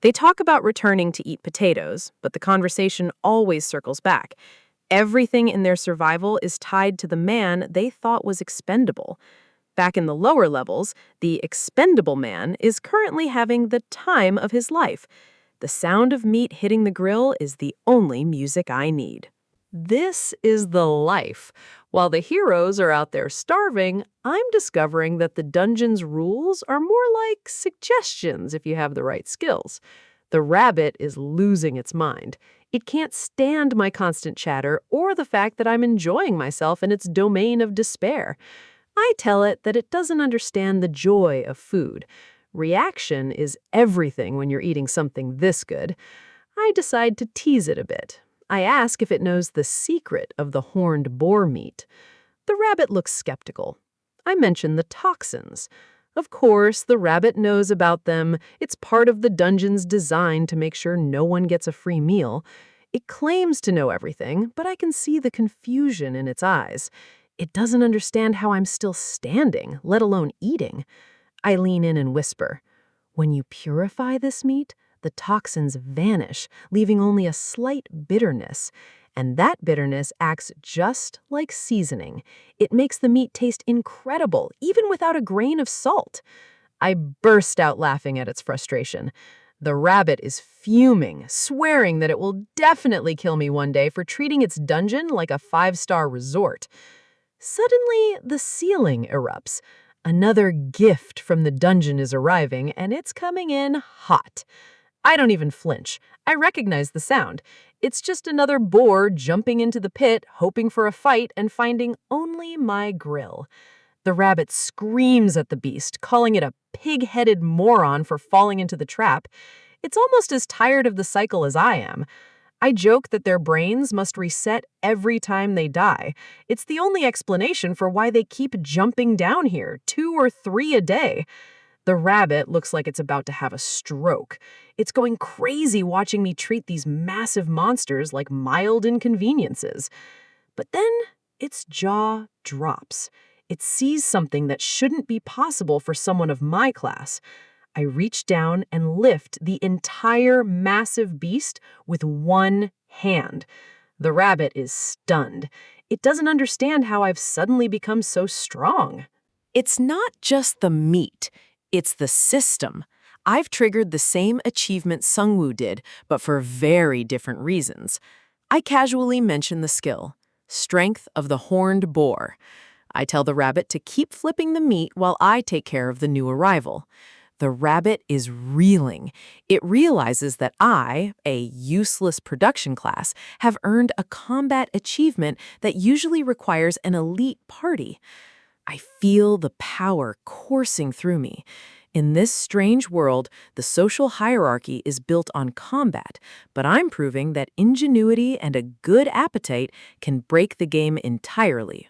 They talk about returning to eat potatoes, but the conversation always circles back. Everything in their survival is tied to the man they thought was expendable. Back in the lower levels, the expendable man is currently having the time of his life. The sound of meat hitting the grill is the only music I need. This is the life. While the heroes are out there starving, I'm discovering that the dungeon's rules are more like suggestions if you have the right skills. The rabbit is losing its mind. It can't stand my constant chatter or the fact that I'm enjoying myself in its domain of despair. I tell it that it doesn't understand the joy of food. Reaction is everything when you're eating something this good. I decide to tease it a bit. I ask if it knows the secret of the horned boar meat. The rabbit looks skeptical. I mention the toxins. Of course, the rabbit knows about them. It's part of the dungeon's design to make sure no one gets a free meal. It claims to know everything, but I can see the confusion in its eyes. It doesn't understand how I'm still standing, let alone eating. I lean in and whisper, "When you purify this meat, the toxins vanish, leaving only a slight bitterness. And that bitterness acts just like seasoning. It makes the meat taste incredible, even without a grain of salt." I burst out laughing at its frustration. The rabbit is fuming, swearing that it will definitely kill me one day for treating its dungeon like a 5-star resort. Suddenly, the ceiling erupts. Another gift from the dungeon is arriving, and it's coming in hot. I don't even flinch. I recognize the sound. It's just another boar jumping into the pit, hoping for a fight, and finding only my grill. The rabbit screams at the beast, calling it a pig-headed moron for falling into the trap. It's almost as tired of the cycle as I am. I joke that their brains must reset every time they die. It's the only explanation for why they keep jumping down here, 2 or 3 a day. The rabbit looks like it's about to have a stroke. It's going crazy watching me treat these massive monsters like mild inconveniences. But then its jaw drops. It sees something that shouldn't be possible for someone of my class. I reach down and lift the entire massive beast with one hand. The rabbit is stunned. It doesn't understand how I've suddenly become so strong. It's not just the meat, it's the system. I've triggered the same achievement Sungwoo did, but for very different reasons. I casually mention the skill, Strength of the Horned Boar. I tell the rabbit to keep flipping the meat while I take care of the new arrival. The rabbit is reeling. It realizes that I, a useless production class, have earned a combat achievement that usually requires an elite party. I feel the power coursing through me. In this strange world, the social hierarchy is built on combat, but I'm proving that ingenuity and a good appetite can break the game entirely.